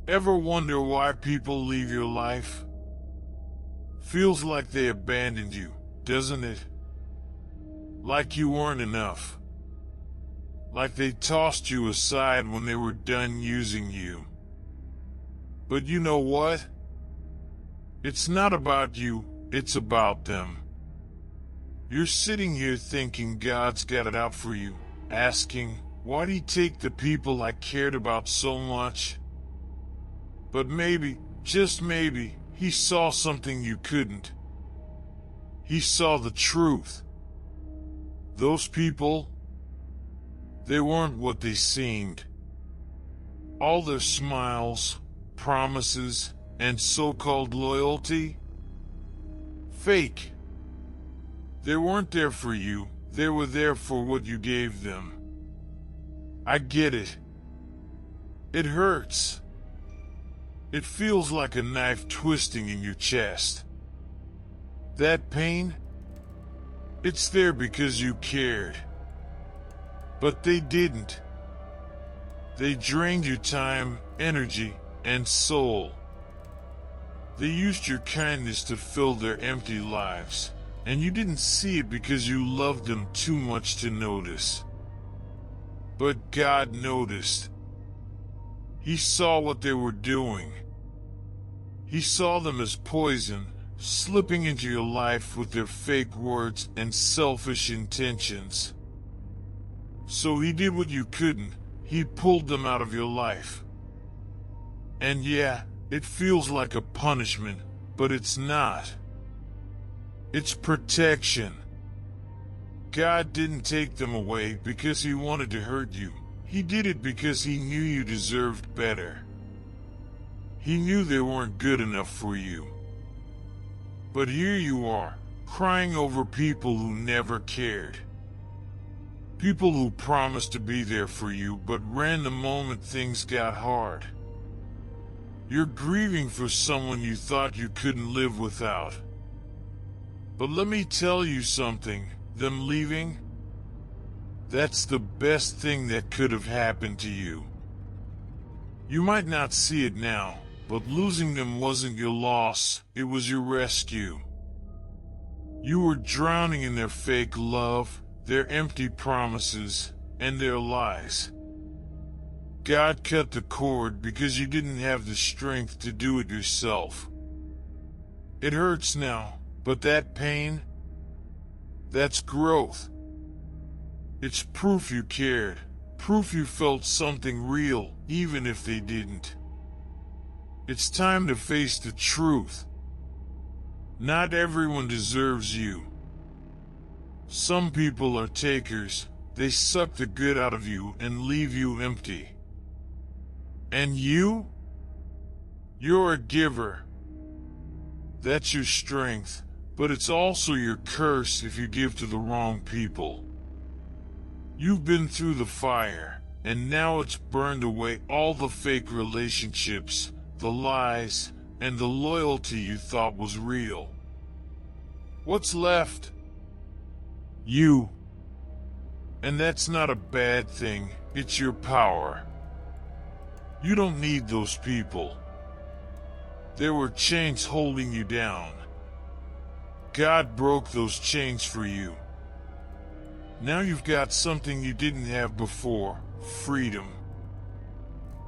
Ever wonder why people leave your life? Feels like they abandoned you, doesn't it? Like you weren't enough. Like they tossed you aside when they were done using you. But you know what? It's not about you, it's about them. You're sitting here thinking God's got it out for you, asking, why'd he take the people I cared about so much? But maybe, just maybe, he saw something you couldn't. He saw the truth. Those people, they weren't what they seemed. All their smiles, promises, and so-called loyalty? Fake. They weren't there for you, they were there for what you gave them. I get it. It hurts. It feels like a knife twisting in your chest. That pain? It's there because you cared. But they didn't. They drained your time, energy, and soul. They used your kindness to fill their empty lives, and you didn't see it because you loved them too much to notice. But God noticed. He saw what they were doing. He saw them as poison, slipping into your life with their fake words and selfish intentions. So he did what you couldn't. He pulled them out of your life. And yeah, it feels like a punishment, but it's not. It's protection. God didn't take them away because he wanted to hurt you. He did it because he knew you deserved better. He knew they weren't good enough for you. But here you are, crying over people who never cared. People who promised to be there for you but ran the moment things got hard. You're grieving for someone you thought you couldn't live without. But let me tell you something, them leaving, that's the best thing that could have happened to you. You might not see it now, but losing them wasn't your loss, it was your rescue. You were drowning in their fake love, their empty promises, and their lies. God cut the cord because you didn't have the strength to do it yourself. It hurts now, but that pain, that's growth. It's proof you cared, proof you felt something real, even if they didn't. It's time to face the truth. Not everyone deserves you. Some people are takers. They suck the good out of you and leave you empty. And you? You're a giver. That's your strength, but it's also your curse if you give to the wrong people. You've been through the fire, and now it's burned away all the fake relationships, the lies, and the loyalty you thought was real. What's left? You. And that's not a bad thing, it's your power. You don't need those people. There were chains holding you down. God broke those chains for you. Now you've got something you didn't have before, freedom.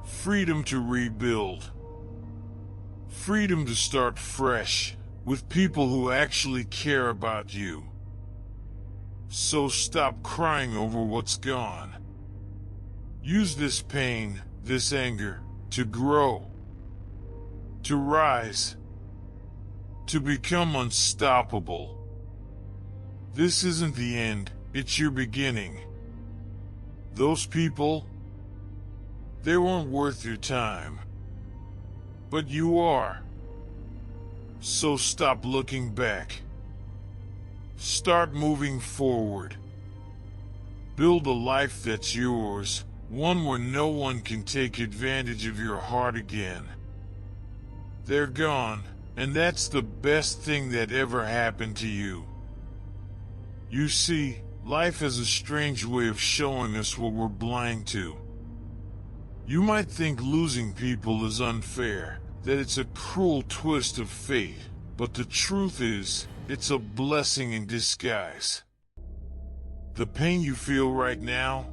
Freedom to rebuild. Freedom to start fresh, with people who actually care about you. So stop crying over what's gone. Use this pain, this anger, to grow. To rise. To become unstoppable. This isn't the end, it's your beginning. Those people, they weren't worth your time. But you are. So stop looking back. Start moving forward. Build a life that's yours, one where no one can take advantage of your heart again. They're gone, and that's the best thing that ever happened to you. You see, life has a strange way of showing us what we're blind to. You might think losing people is unfair, that it's a cruel twist of fate, but the truth is, it's a blessing in disguise. The pain you feel right now,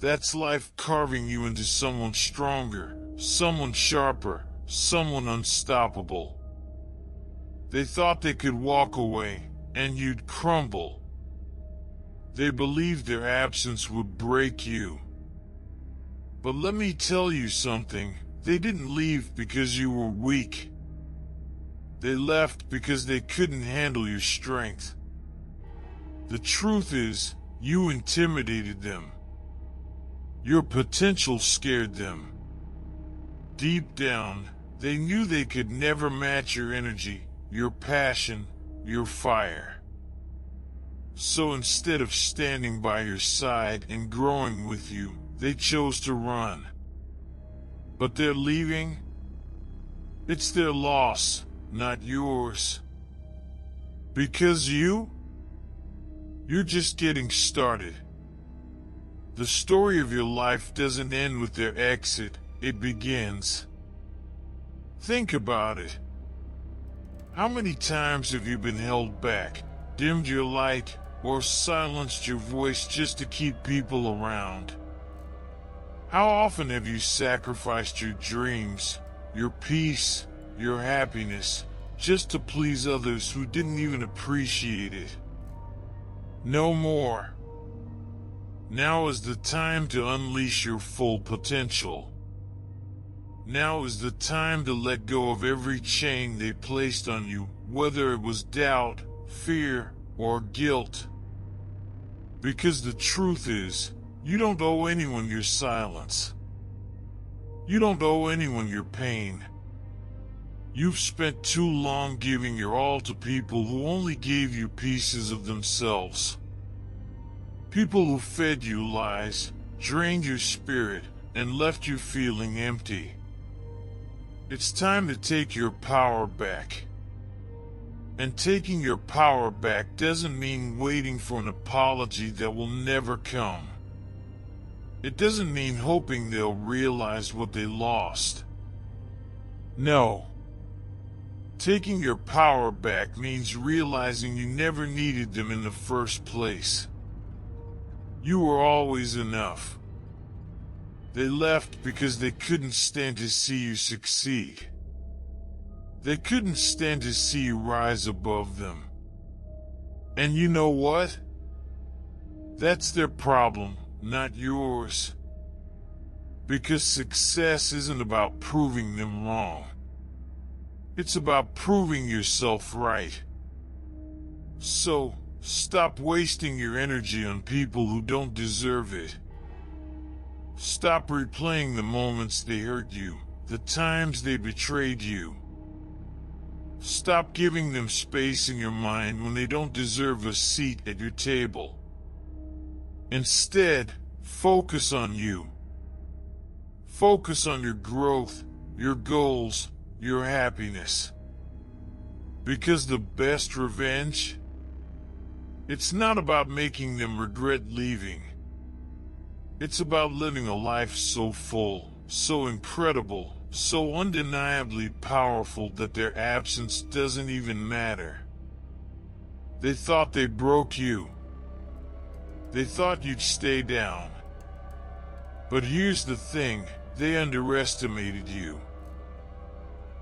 that's life carving you into someone stronger, someone sharper, someone unstoppable. They thought they could walk away, and you'd crumble. They believed their absence would break you. But let me tell you something, they didn't leave because you were weak. They left because they couldn't handle your strength. The truth is, you intimidated them. Your potential scared them. Deep down, they knew they could never match your energy, your passion, your fire. So instead of standing by your side and growing with you, they chose to run. But they're leaving. It's their loss, not yours. Because you're just getting started. The story of your life doesn't end with their exit, it begins. Think about it. How many times have you been held back, dimmed your light, or silenced your voice just to keep people around? How often have you sacrificed your dreams, your peace, your happiness, just to please others who didn't even appreciate it? No more. Now is the time to unleash your full potential. Now is the time to let go of every chain they placed on you, whether it was doubt, fear, or guilt. Because the truth is, you don't owe anyone your silence. You don't owe anyone your pain. You've spent too long giving your all to people who only gave you pieces of themselves. People who fed you lies, drained your spirit, and left you feeling empty. It's time to take your power back. And taking your power back doesn't mean waiting for an apology that will never come. It doesn't mean hoping they'll realize what they lost. No. Taking your power back means realizing you never needed them in the first place. You were always enough. They left because they couldn't stand to see you succeed. They couldn't stand to see you rise above them. And you know what? That's their problem, not yours. Because success isn't about proving them wrong. It's about proving yourself right. So, stop wasting your energy on people who don't deserve it. Stop replaying the moments they hurt you, the times they betrayed you. Stop giving them space in your mind when they don't deserve a seat at your table. Instead, focus on you. Focus on your growth, your goals, your happiness. Because the best revenge, it's not about making them regret leaving. It's about living a life so full, so incredible, so undeniably powerful that their absence doesn't even matter. They thought they broke you. They thought you'd stay down. But here's the thing, they underestimated you.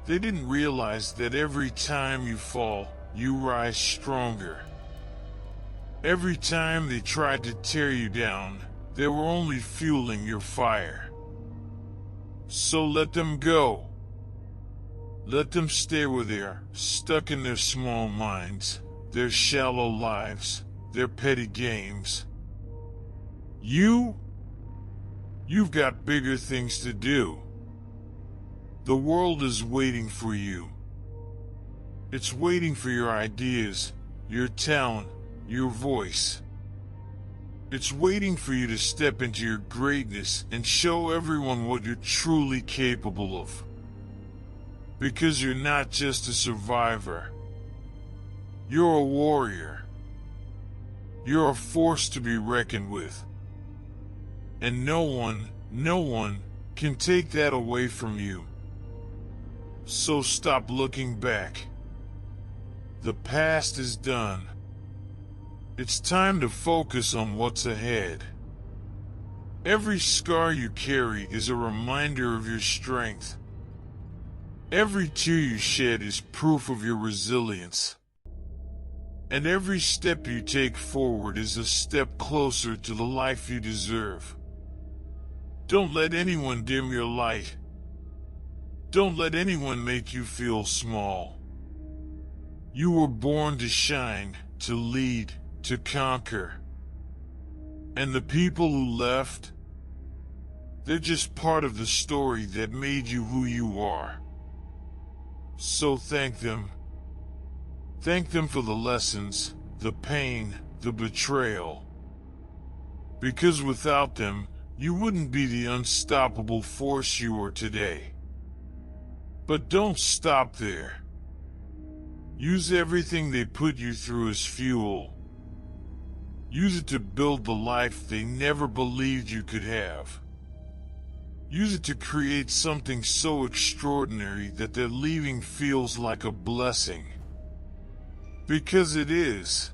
They didn't realize that every time you fall, you rise stronger. Every time they tried to tear you down, they were only fueling your fire. So let them go. Let them stay where they are, stuck in their small minds, their shallow lives, their petty games. You've got bigger things to do. The world is waiting for you. It's waiting for your ideas, your talent, your voice. It's waiting for you to step into your greatness and show everyone what you're truly capable of. Because you're not just a survivor. You're a warrior. You're a force to be reckoned with. And no one, No one can take that away from you. So stop looking back. The past is done. It's time to focus on what's ahead. Every scar you carry is a reminder of your strength. Every tear you shed is proof of your resilience. And every step you take forward is a step closer to the life you deserve. Don't let anyone dim your light. Don't let anyone make you feel small. You were born to shine, to lead, to conquer. And the people who left, they're just part of the story that made you who you are. So thank them. Thank them for the lessons, the pain, the betrayal. Because without them, you wouldn't be the unstoppable force you are today. But don't stop there. Use everything they put you through as fuel. Use it to build the life they never believed you could have. Use it to create something so extraordinary that their leaving feels like a blessing. Because it is.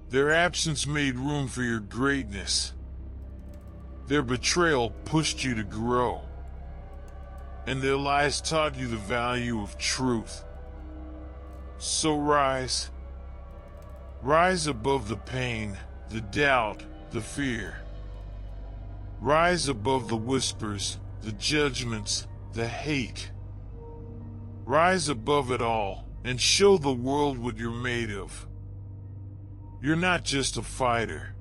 Their absence made room for your greatness. Their betrayal pushed you to grow. And their lies taught you the value of truth. So rise. Rise above the pain, the doubt, the fear. Rise above the whispers, the judgments, the hate. Rise above it all and show the world what you're made of. You're not just a fighter.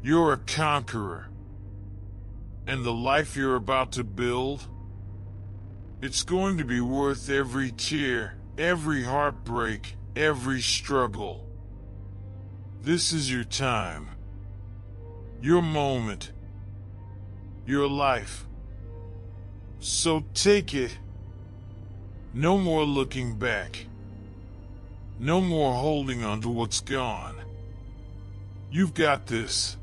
You're a conqueror. And the life you're about to build, it's going to be worth every tear, every heartbreak, every struggle. This is your time. Your moment. Your life. So take it. No more looking back. No more holding on to what's gone. You've got this.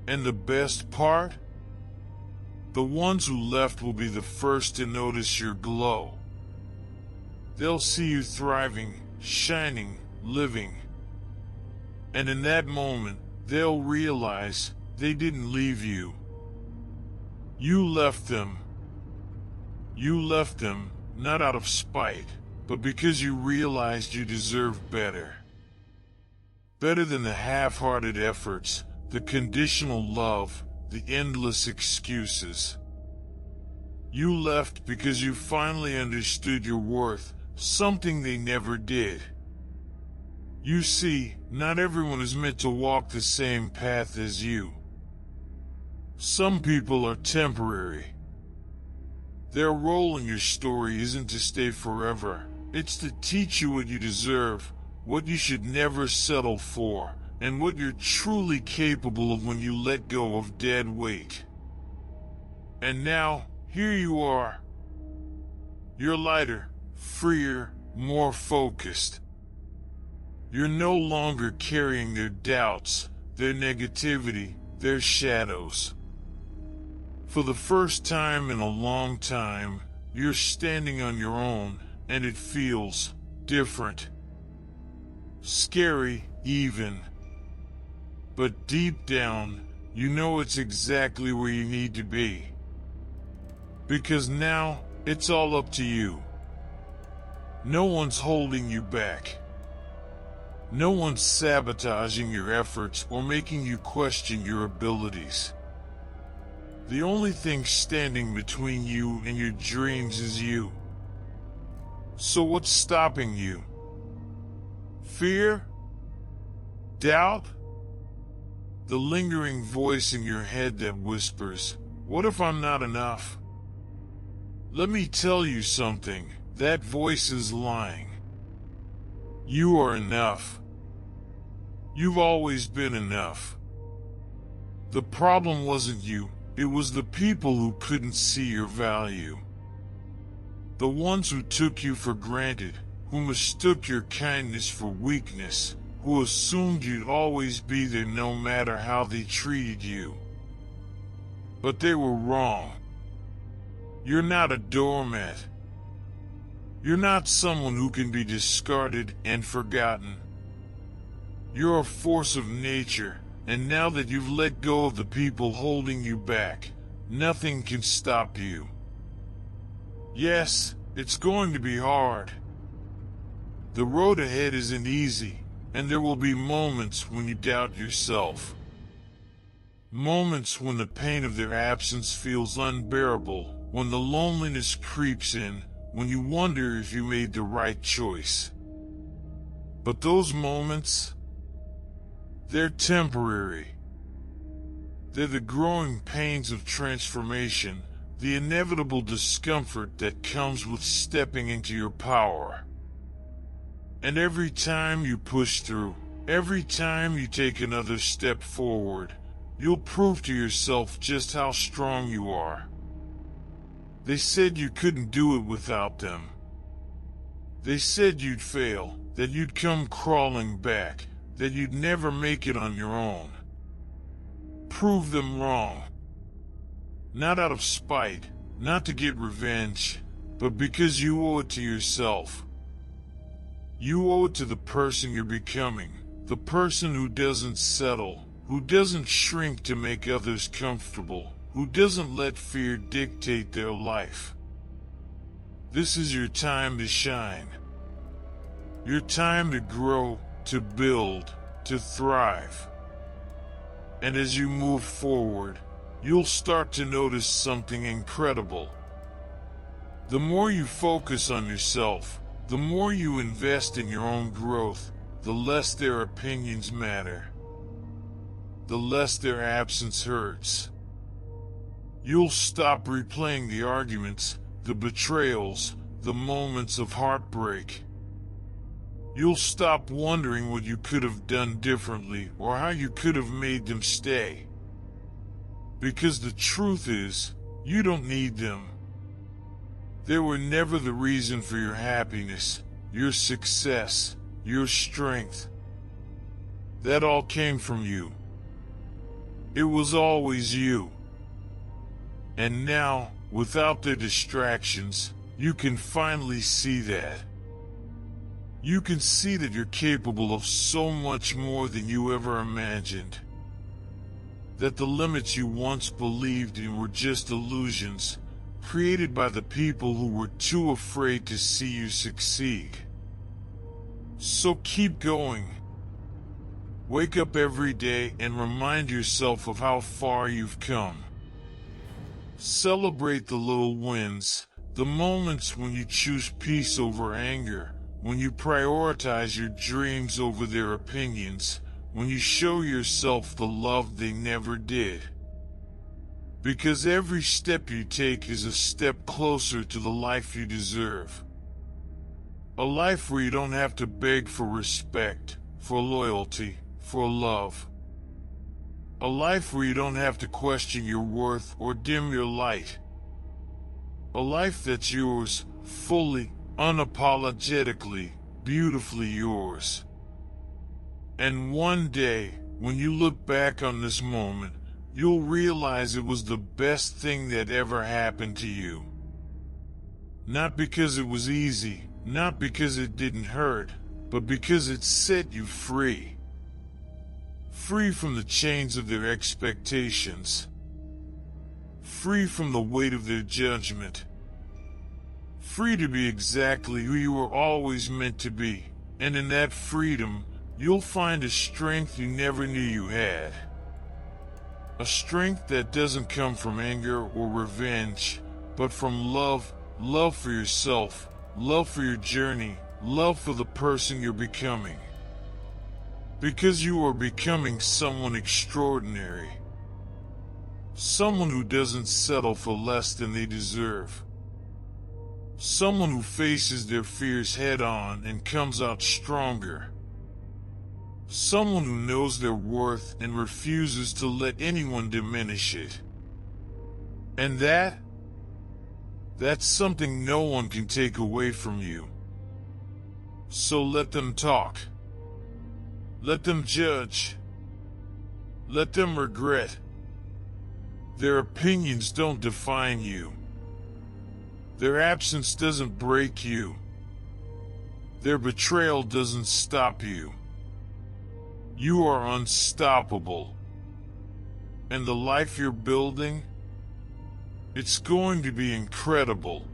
And the best part? The ones who left will be the first to notice your glow. They'll see you thriving, shining, living. And in that moment, they'll realize they didn't leave you. You left them. You left them, not out of spite, but because you realized you deserved better. Better than the half-hearted efforts, the conditional love, the endless excuses. You left because you finally understood your worth, something they never did. You see, not everyone is meant to walk the same path as you. Some people are temporary. Their role in your story isn't to stay forever. It's to teach you what you deserve, what you should never settle for, and what you're truly capable of when you let go of dead weight. And now, here you are. You're lighter, freer, more focused. You're no longer carrying their doubts, their negativity, their shadows. For the first time in a long time, you're standing on your own, and it feels different. Scary, even. But deep down, you know it's exactly where you need to be. Because now, it's all up to you. No one's holding you back. No one's sabotaging your efforts or making you question your abilities. The only thing standing between you and your dreams is you. So what's stopping you? Fear? Doubt? The lingering voice in your head that whispers, "What if I'm not enough?" Let me tell you something, that voice is lying. You are enough. You've always been enough. The problem wasn't you, it was the people who couldn't see your value. The ones who took you for granted, who mistook your kindness for weakness, who assumed you'd always be there no matter how they treated you. But they were wrong. You're not a doormat. You're not someone who can be discarded and forgotten. You're a force of nature, and now that you've let go of the people holding you back, nothing can stop you. Yes, it's going to be hard. The road ahead isn't easy, and there will be moments when you doubt yourself. Moments when the pain of their absence feels unbearable, when the loneliness creeps in, when you wonder if you made the right choice. But those moments, they're temporary. They're the growing pains of transformation, the inevitable discomfort that comes with stepping into your power. And every time you push through, every time you take another step forward, you'll prove to yourself just how strong you are. They said you couldn't do it without them. They said you'd fail, that you'd come crawling back, that you'd never make it on your own. Prove them wrong. Not out of spite, not to get revenge, but because you owe it to yourself. You owe it to the person you're becoming, the person who doesn't settle, who doesn't shrink to make others comfortable, who doesn't let fear dictate their life. This is your time to shine. Your time to grow, to build, to thrive. And as you move forward, you'll start to notice something incredible. The more you focus on yourself, the more you invest in your own growth, the less their opinions matter. The less their absence hurts. You'll stop replaying the arguments, the betrayals, the moments of heartbreak. You'll stop wondering what you could have done differently or how you could have made them stay. Because the truth is, you don't need them. They were never the reason for your happiness, your success, your strength. That all came from you. It was always you. And now, without their distractions, you can finally see that. You can see that you're capable of so much more than you ever imagined. That the limits you once believed in were just illusions, created by the people who were too afraid to see you succeed. So keep going. Wake up every day and remind yourself of how far you've come. Celebrate the little wins, the moments when you choose peace over anger, when you prioritize your dreams over their opinions, when you show yourself the love they never did. Because every step you take is a step closer to the life you deserve. A life where you don't have to beg for respect, for loyalty, for love. A life where you don't have to question your worth or dim your light. A life that's yours, fully, unapologetically, beautifully yours. And one day, when you look back on this moment, you'll realize it was the best thing that ever happened to you. Not because it was easy, not because it didn't hurt, but because it set you free. Free from the chains of their expectations. Free from the weight of their judgment. Free to be exactly who you were always meant to be, and in that freedom, you'll find a strength you never knew you had. A strength that doesn't come from anger or revenge, but from love, love for yourself, love for your journey, love for the person you're becoming. Because you are becoming someone extraordinary. Someone who doesn't settle for less than they deserve. Someone who faces their fears head on and comes out stronger. Someone who knows their worth and refuses to let anyone diminish it. And that's something no one can take away from you. So let them talk. Let them judge. Let them regret. Their opinions don't define you. Their absence doesn't break you. Their betrayal doesn't stop you. You are unstoppable. And the life you're building, it's going to be incredible.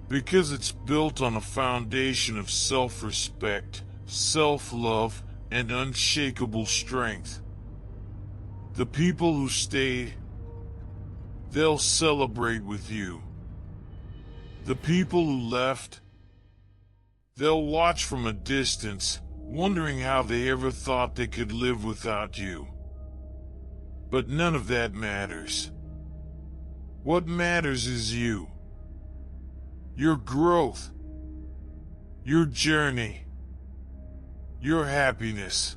Because it's built on a foundation of self-respect, self-love, and unshakable strength. The people who stay, they'll celebrate with you. The people who left, they'll watch from a distance, wondering how they ever thought they could live without you. But none of that matters. What matters is you. Your growth. Your journey. Your happiness.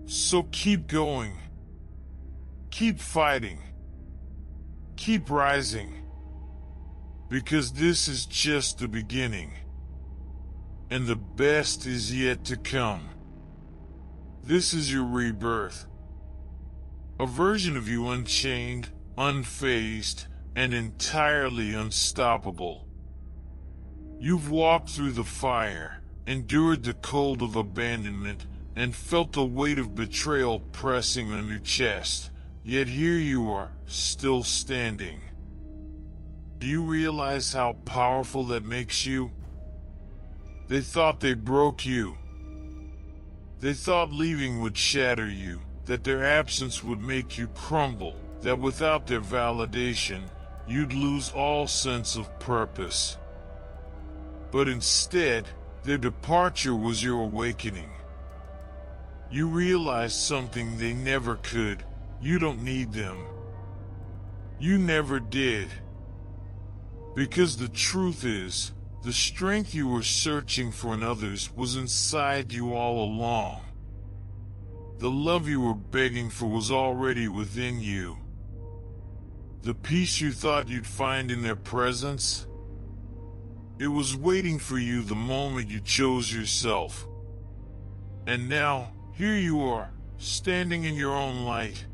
So keep going. Keep fighting. Keep rising. Because this is just the beginning. And the best is yet to come. This is your rebirth. A version of you unchained, unfazed, and entirely unstoppable. You've walked through the fire, endured the cold of abandonment, and felt the weight of betrayal pressing on your chest, yet here you are, still standing. Do you realize how powerful that makes you? They thought they broke you. They thought leaving would shatter you, that their absence would make you crumble, that without their validation, you'd lose all sense of purpose. But instead, their departure was your awakening. You realized something they never could. You don't need them. You never did. Because the truth is, the strength you were searching for in others was inside you all along. The love you were begging for was already within you. The peace you thought you'd find in their presence, it was waiting for you the moment you chose yourself. And now, here you are, standing in your own light.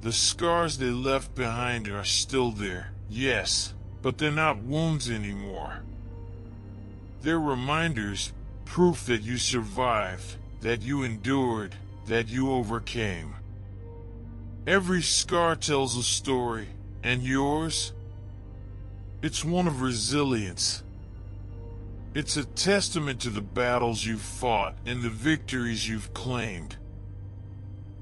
The scars they left behind are still there, yes, but they're not wounds anymore. They're reminders, proof that you survived, that you endured, that you overcame. Every scar tells a story, and yours? It's one of resilience. It's a testament to the battles you've fought and the victories you've claimed.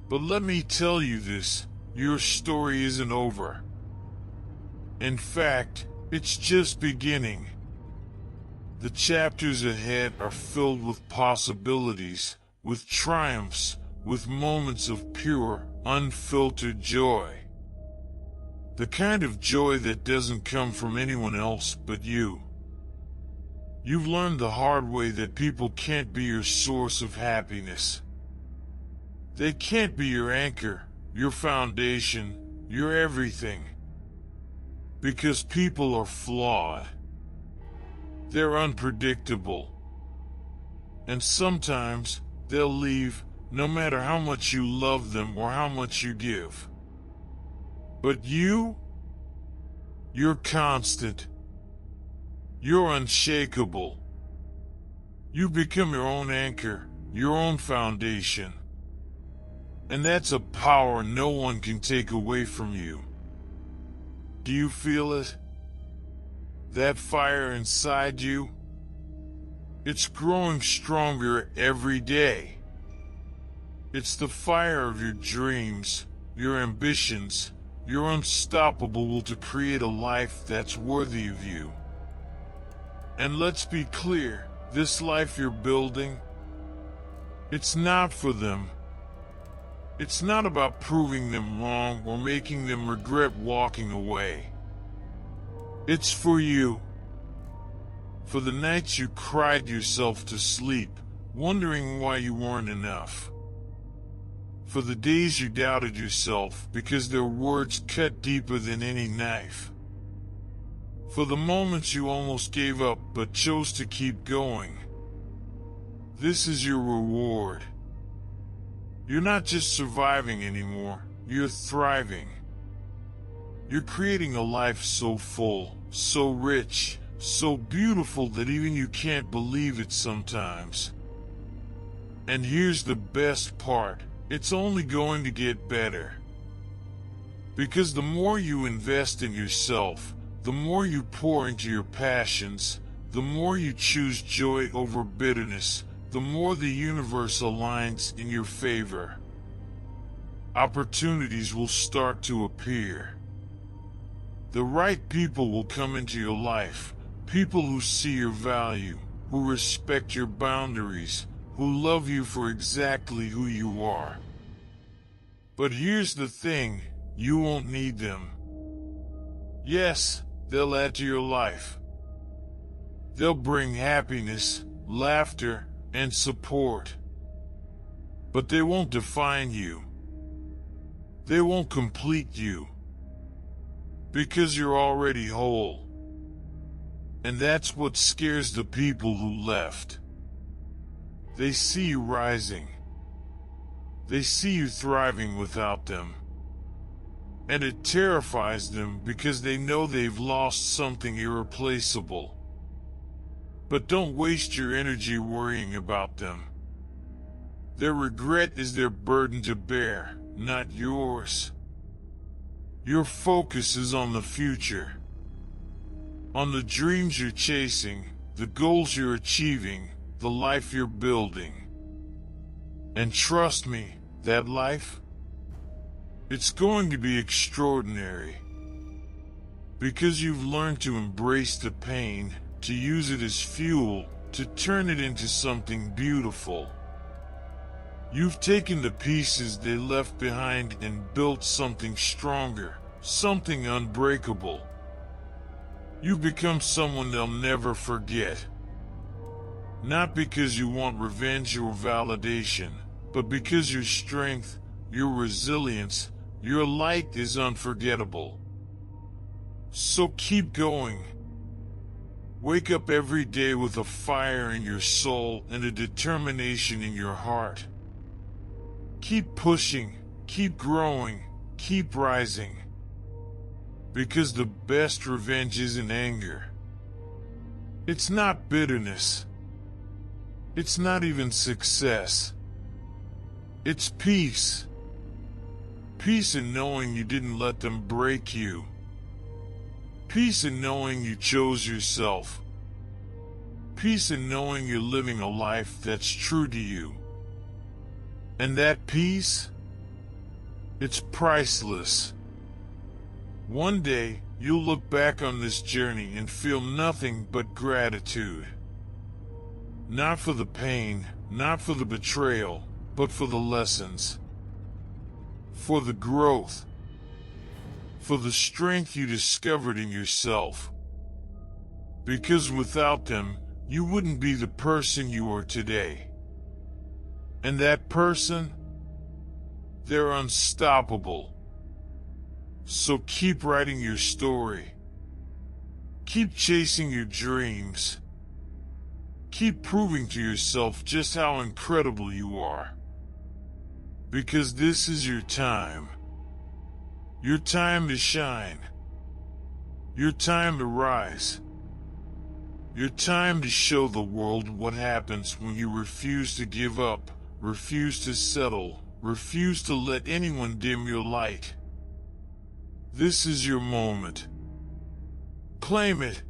But let me tell you this, your story isn't over. In fact, it's just beginning. The chapters ahead are filled with possibilities, with triumphs, with moments of pure, unfiltered joy. The kind of joy that doesn't come from anyone else but you. You've learned the hard way that people can't be your source of happiness. They can't be your anchor, your foundation, your everything. Because people are flawed. They're unpredictable. And sometimes they'll leave no matter how much you love them or how much you give. But you're constant. You're unshakable. You become your own anchor, your own foundation. And that's a power no one can take away from you. Do you feel it? That fire inside you? It's growing stronger every day. It's the fire of your dreams, your ambitions. You're unstoppable will to create a life that's worthy of you. And let's be clear, this life you're building, it's not for them. It's not about proving them wrong or making them regret walking away. It's for you. For the nights you cried yourself to sleep, wondering why you weren't enough. For the days you doubted yourself because their words cut deeper than any knife. For the moments you almost gave up but chose to keep going. This is your reward. You're not just surviving anymore, you're thriving. You're creating a life so full, so rich, so beautiful that even you can't believe it sometimes. And here's the best part, it's only going to get better. Because the more you invest in yourself, the more you pour into your passions, the more you choose joy over bitterness, the more the universe aligns in your favor. Opportunities will start to appear. The right people will come into your life, people who see your value, who respect your boundaries, who love you for exactly who you are. But here's the thing, you won't need them. Yes, they'll add to your life. They'll bring happiness, laughter, and support. But they won't define you. They won't complete you. Because you're already whole. And that's what scares the people who left. They see you rising. They see you thriving without them. And it terrifies them because they know they've lost something irreplaceable. But don't waste your energy worrying about them. Their regret is their burden to bear, not yours. Your focus is on the future, on the dreams you're chasing, the goals you're achieving, the life you're building. And trust me, that life, it's going to be extraordinary. Because you've learned to embrace the pain, to use it as fuel, to turn it into something beautiful. You've taken the pieces they left behind and built something stronger, something unbreakable. You've become someone they'll never forget. Not because you want revenge or validation, but because your strength, your resilience, your light is unforgettable. So keep going. Wake up every day with a fire in your soul and a determination in your heart. Keep pushing, keep growing, keep rising. Because the best revenge isn't anger. It's not bitterness. It's not even success. It's peace. Peace in knowing you didn't let them break you. Peace in knowing you chose yourself. Peace in knowing you're living a life that's true to you. And that peace, it's priceless. One day, you'll look back on this journey and feel nothing but gratitude. Not for the pain, not for the betrayal, but for the lessons. For the growth. For the strength you discovered in yourself. Because without them, you wouldn't be the person you are today. And that person, they're unstoppable. So keep writing your story. Keep chasing your dreams. Keep proving to yourself just how incredible you are. Because this is your time. Your time to shine. Your time to rise. Your time to show the world what happens when you refuse to give up, refuse to settle, refuse to let anyone dim your light. This is your moment. Claim it.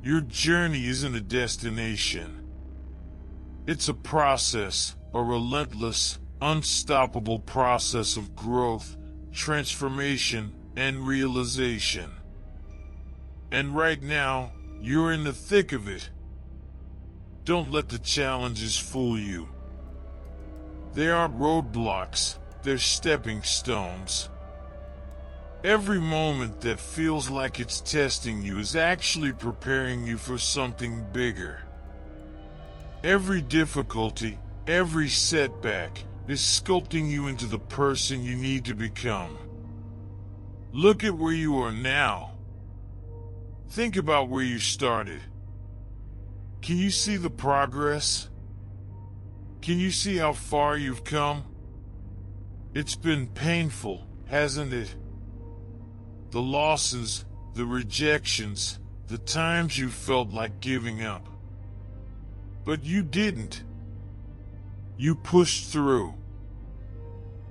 Your journey isn't a destination. It's a process, a relentless, unstoppable process of growth, transformation, and realization. And right now, you're in the thick of it. Don't let the challenges fool you. They aren't roadblocks, they're stepping stones. Every moment that feels like it's testing you is actually preparing you for something bigger. Every difficulty, every setback is sculpting you into the person you need to become. Look at where you are now. Think about where you started. Can you see the progress? Can you see how far you've come? It's been painful, hasn't it? The losses, the rejections, the times you felt like giving up. But you didn't. You pushed through.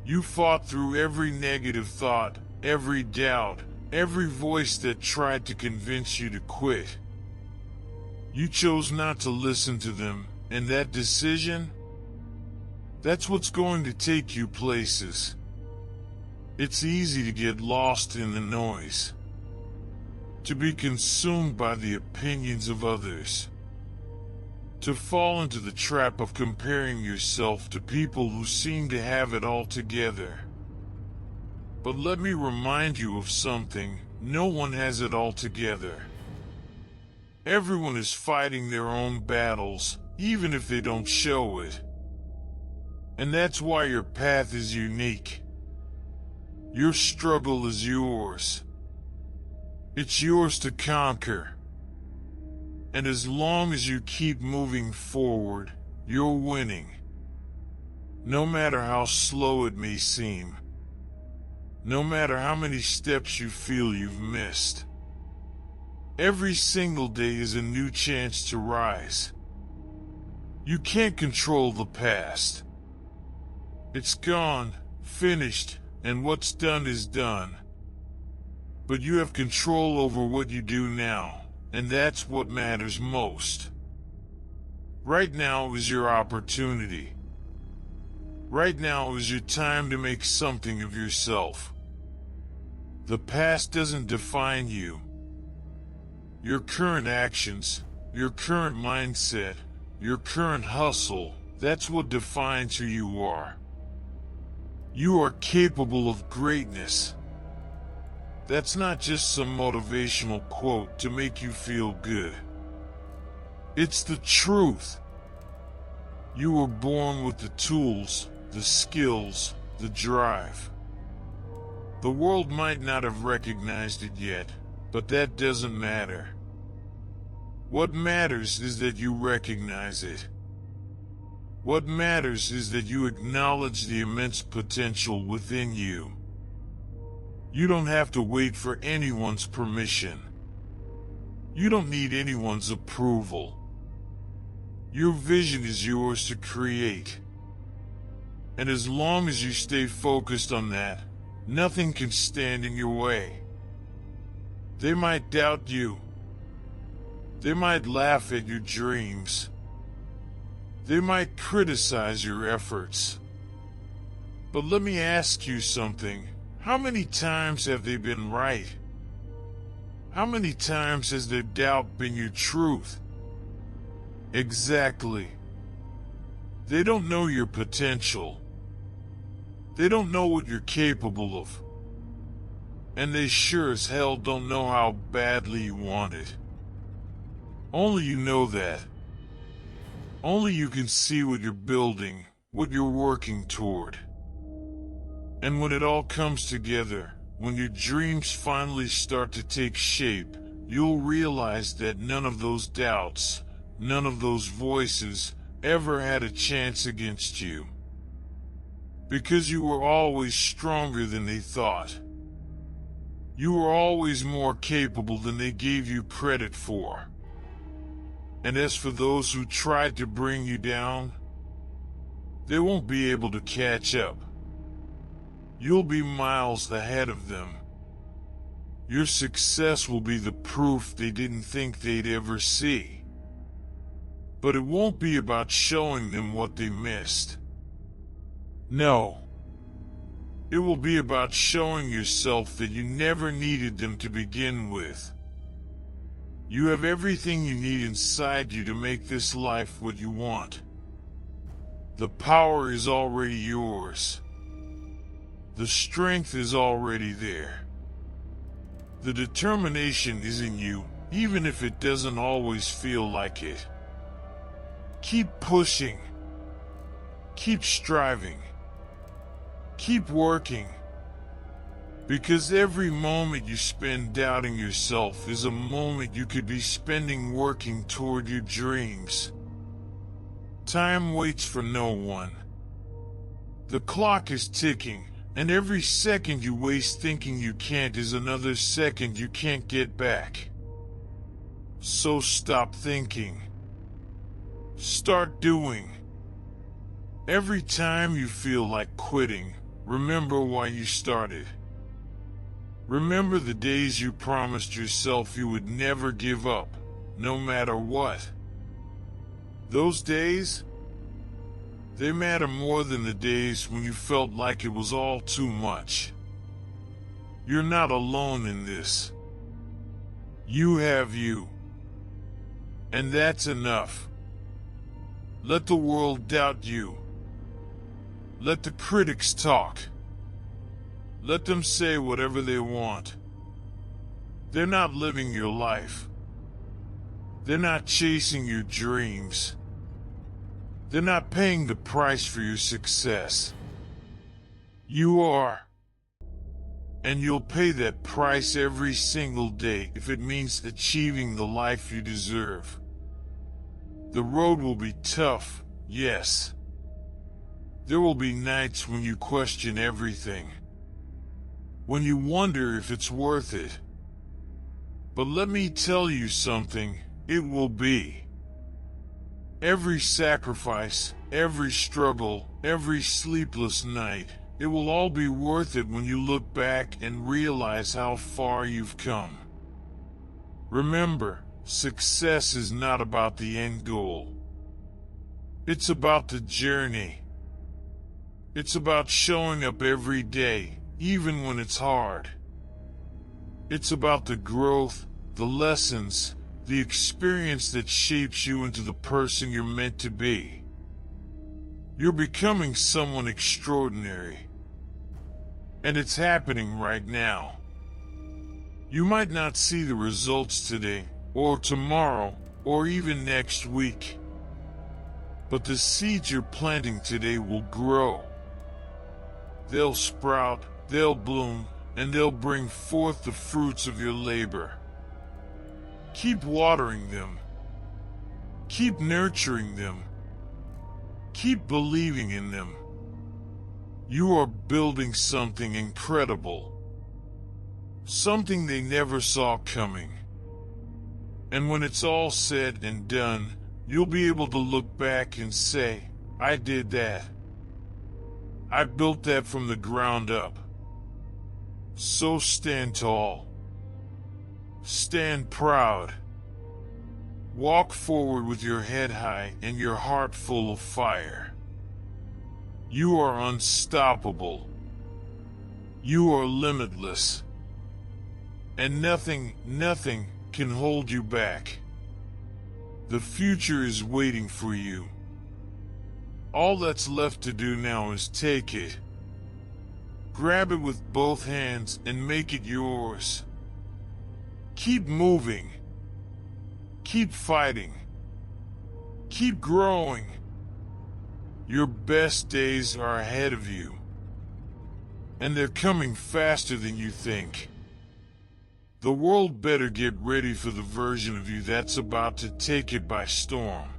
You fought through every negative thought, every doubt, every voice that tried to convince you to quit. You chose not to listen to them, and that decision? That's what's going to take you places. It's easy to get lost in the noise, to be consumed by the opinions of others, to fall into the trap of comparing yourself to people who seem to have it all together. But let me remind you of something: no one has it all together. Everyone is fighting their own battles, even if they don't show it. And that's why your path is unique. Your struggle is yours. It's yours to conquer. And as long as you keep moving forward, you're winning. No matter how slow it may seem. No matter how many steps you feel you've missed. Every single day is a new chance to rise. You can't control the past. It's gone, finished, and what's done is done. But you have control over what you do now, and that's what matters most. Right now is your opportunity. Right now is your time to make something of yourself. The past doesn't define you. Your current actions, your current mindset, your current hustle, that's what defines who you are. You are capable of greatness. That's not just some motivational quote to make you feel good. It's the truth. You were born with the tools, the skills, the drive. The world might not have recognized it yet, but that doesn't matter. What matters is that you recognize it. What matters is that you acknowledge the immense potential within you. You don't have to wait for anyone's permission. You don't need anyone's approval. Your vision is yours to create. And as long as you stay focused on that, nothing can stand in your way. They might doubt you. They might laugh at your dreams. They might criticize your efforts. But let me ask you something. How many times have they been right? How many times has their doubt been your truth? Exactly. They don't know your potential. They don't know what you're capable of. And they sure as hell don't know how badly you want it. Only you know that. Only you can see what you're building, what you're working toward. And when it all comes together, when your dreams finally start to take shape, you'll realize that none of those doubts, none of those voices ever had a chance against you. Because you were always stronger than they thought. You were always more capable than they gave you credit for. And as for those who tried to bring you down, they won't be able to catch up. You'll be miles ahead of them. Your success will be the proof they didn't think they'd ever see. But it won't be about showing them what they missed. No. It will be about showing yourself that you never needed them to begin with. You have everything you need inside you to make this life what you want. The power is already yours. The strength is already there. The determination is in you, even if it doesn't always feel like it. Keep pushing. Keep striving. Keep working. Because every moment you spend doubting yourself is a moment you could be spending working toward your dreams. Time waits for no one. The clock is ticking, and every second you waste thinking you can't is another second you can't get back. So stop thinking. Start doing. Every time you feel like quitting, remember why you started. Remember the days you promised yourself you would never give up, no matter what. Those days, they matter more than the days when you felt like it was all too much. You're not alone in this. You have you. And that's enough. Let the world doubt you. Let the critics talk. Let them say whatever they want. They're not living your life. They're not chasing your dreams. They're not paying the price for your success. You are. And you'll pay that price every single day if it means achieving the life you deserve. The road will be tough, yes. There will be nights when you question everything. When you wonder if it's worth it. But let me tell you something, it will be. Every sacrifice, every struggle, every sleepless night, it will all be worth it when you look back and realize how far you've come. Remember, success is not about the end goal. It's about the journey. It's about showing up every day, even when it's hard. It's about the growth, the lessons, the experience that shapes you into the person you're meant to be. You're becoming someone extraordinary. And it's happening right now. You might not see the results today, or tomorrow, or even next week. But the seeds you're planting today will grow. They'll sprout, they'll bloom, and they'll bring forth the fruits of your labor. Keep watering them. Keep nurturing them. Keep believing in them. You are building something incredible. Something they never saw coming. And when it's all said and done, you'll be able to look back and say, I did that. I built that from the ground up. So stand tall. Stand proud. Walk forward with your head high and your heart full of fire. You are unstoppable. You are limitless. And nothing can hold you back. The future is waiting for you. All that's left to do now is take it. Grab it with both hands and make it yours. Keep moving. Keep fighting. Keep growing. Your best days are ahead of you. And they're coming faster than you think. The world better get ready for the version of you that's about to take it by storm.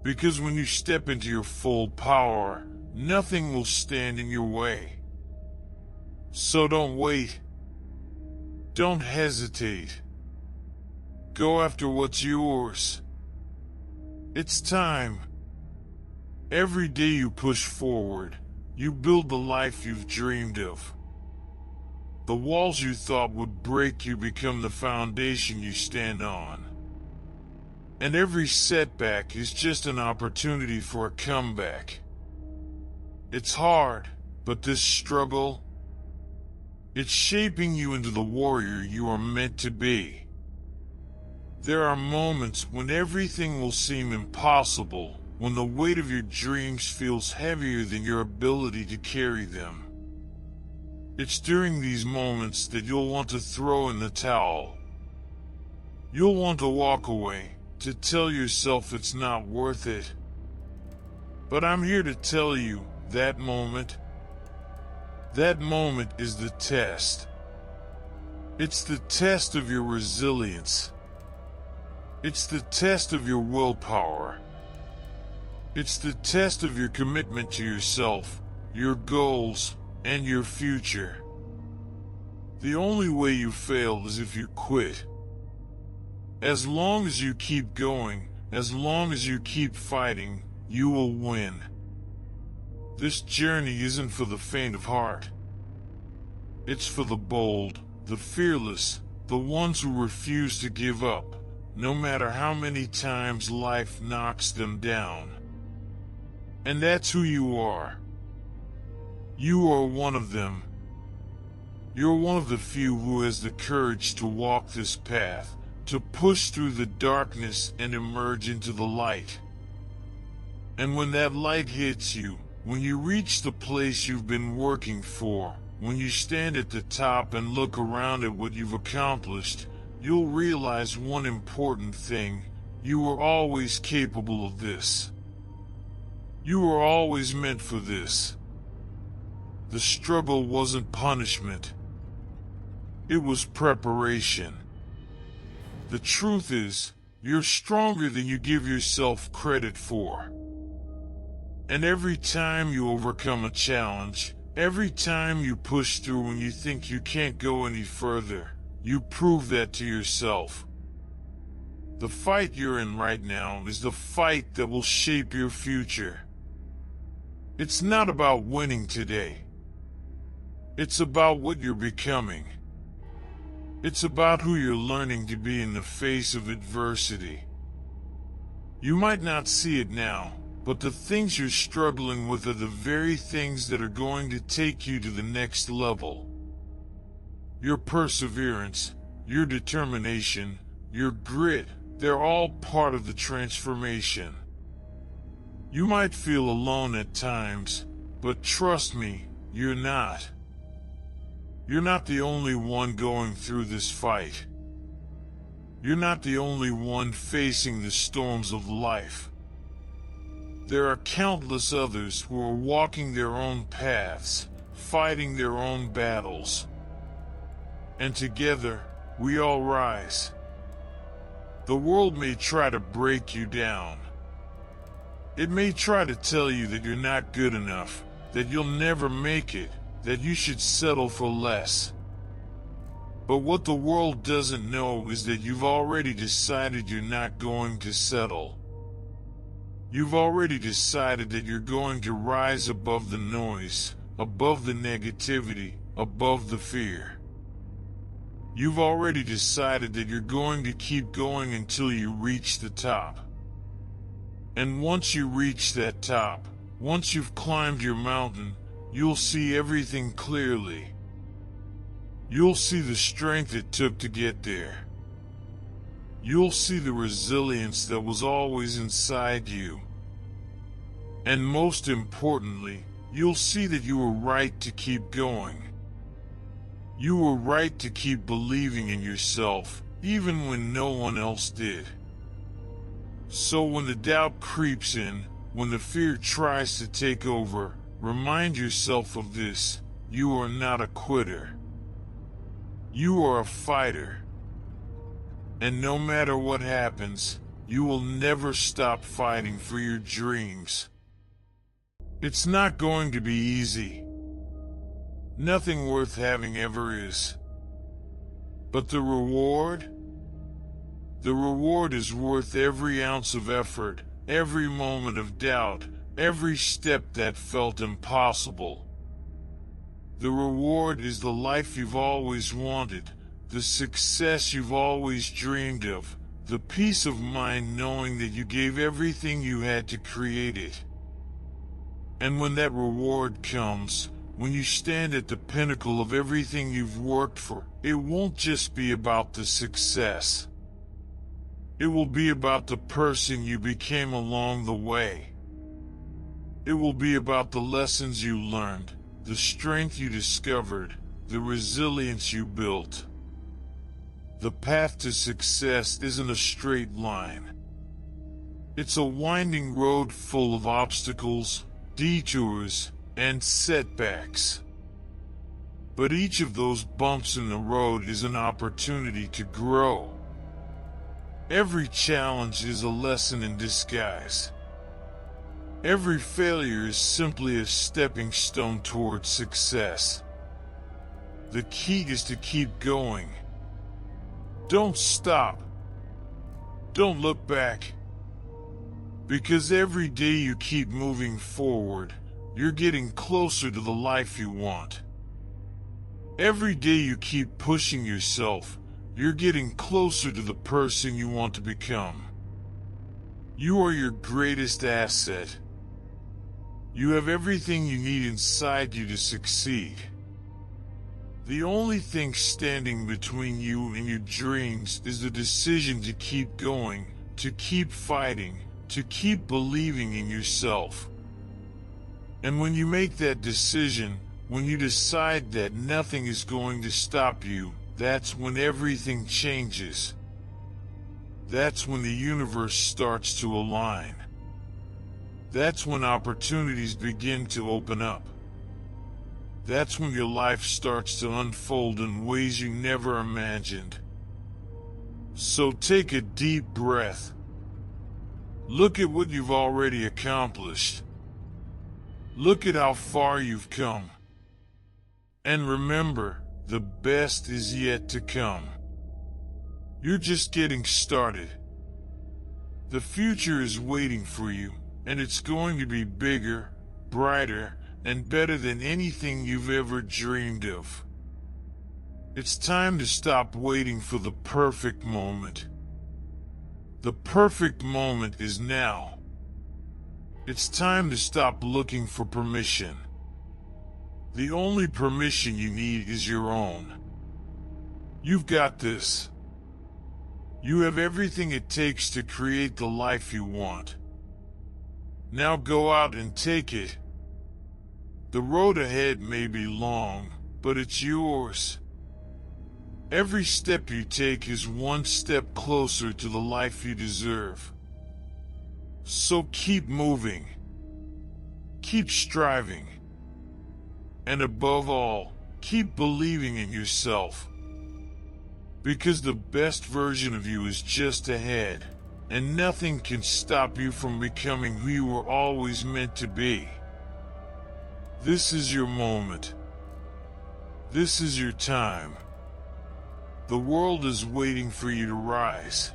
Because when you step into your full power, nothing will stand in your way. So don't wait. Don't hesitate. Go after what's yours. It's time. Every day you push forward, you build the life you've dreamed of. The walls you thought would break you become the foundation you stand on. And every setback is just an opportunity for a comeback. It's hard, but this struggle, it's shaping you into the warrior you are meant to be. There are moments when everything will seem impossible, when the weight of your dreams feels heavier than your ability to carry them. It's during these moments that you'll want to throw in the towel. You'll want to walk away, to tell yourself it's not worth it. But I'm here to tell you, that moment is the test. It's the test of your resilience. It's the test of your willpower. It's the test of your commitment to yourself, your goals, and your future. The only way you fail is if you quit. As long as you keep going, as long as you keep fighting, you will win. This journey isn't for the faint of heart. It's for the bold, the fearless, the ones who refuse to give up, no matter how many times life knocks them down. And that's who you are. You are one of them. You're one of the few who has the courage to walk this path, to push through the darkness and emerge into the light. And when that light hits you, when you reach the place you've been working for, when you stand at the top and look around at what you've accomplished, you'll realize one important thing: you were always capable of this. You were always meant for this. The struggle wasn't punishment. It was preparation. The truth is, you're stronger than you give yourself credit for. And every time you overcome a challenge, every time you push through when you think you can't go any further, you prove that to yourself. The fight you're in right now is the fight that will shape your future. It's not about winning today. It's about what you're becoming. It's about who you're learning to be in the face of adversity. You might not see it now, but the things you're struggling with are the very things that are going to take you to the next level. Your perseverance, your determination, your grit, they're all part of the transformation. You might feel alone at times, but trust me, you're not. You're not the only one going through this fight. You're not the only one facing the storms of life. There are countless others who are walking their own paths, fighting their own battles. And together, we all rise. The world may try to break you down. It may try to tell you that you're not good enough, that you'll never make it, that you should settle for less. But what the world doesn't know is that you've already decided you're not going to settle. You've already decided that you're going to rise above the noise, above the negativity, above the fear. You've already decided that you're going to keep going until you reach the top. And once you reach that top, once you've climbed your mountain, you'll see everything clearly. You'll see the strength it took to get there. You'll see the resilience that was always inside you. And most importantly, you'll see that you were right to keep going. You were right to keep believing in yourself, even when no one else did. So when the doubt creeps in, when the fear tries to take over, remind yourself of this: you are not a quitter. You are a fighter. And no matter what happens, you will never stop fighting for your dreams. It's not going to be easy. Nothing worth having ever is. But the reward? The reward is worth every ounce of effort, every moment of doubt, every step that felt impossible. The reward is the life you've always wanted, the success you've always dreamed of, the peace of mind knowing that you gave everything you had to create it. And when that reward comes, when you stand at the pinnacle of everything you've worked for, it won't just be about the success. It will be about the person you became along the way. It will be about the lessons you learned, the strength you discovered, the resilience you built. The path to success isn't a straight line. It's a winding road full of obstacles, detours, and setbacks. But each of those bumps in the road is an opportunity to grow. Every challenge is a lesson in disguise. Every failure is simply a stepping stone towards success. The key is to keep going. Don't stop. Don't look back. Because every day you keep moving forward, you're getting closer to the life you want. Every day you keep pushing yourself, you're getting closer to the person you want to become. You are your greatest asset. You have everything you need inside you to succeed. The only thing standing between you and your dreams is the decision to keep going, to keep fighting, to keep believing in yourself. And when you make that decision, when you decide that nothing is going to stop you, that's when everything changes. That's when the universe starts to align. That's when opportunities begin to open up. That's when your life starts to unfold in ways you never imagined. So take a deep breath. Look at what you've already accomplished. Look at how far you've come. And remember, the best is yet to come. You're just getting started. The future is waiting for you, and it's going to be bigger, brighter, and better than anything you've ever dreamed of. It's time to stop waiting for the perfect moment. The perfect moment is now. It's time to stop looking for permission. The only permission you need is your own. You've got this. You have everything it takes to create the life you want. Now go out and take it. The road ahead may be long, but it's yours. Every step you take is one step closer to the life you deserve. So keep moving. Keep striving. And above all, keep believing in yourself. Because the best version of you is just ahead, and nothing can stop you from becoming who you were always meant to be. This is your moment. This is your time. The world is waiting for you to rise.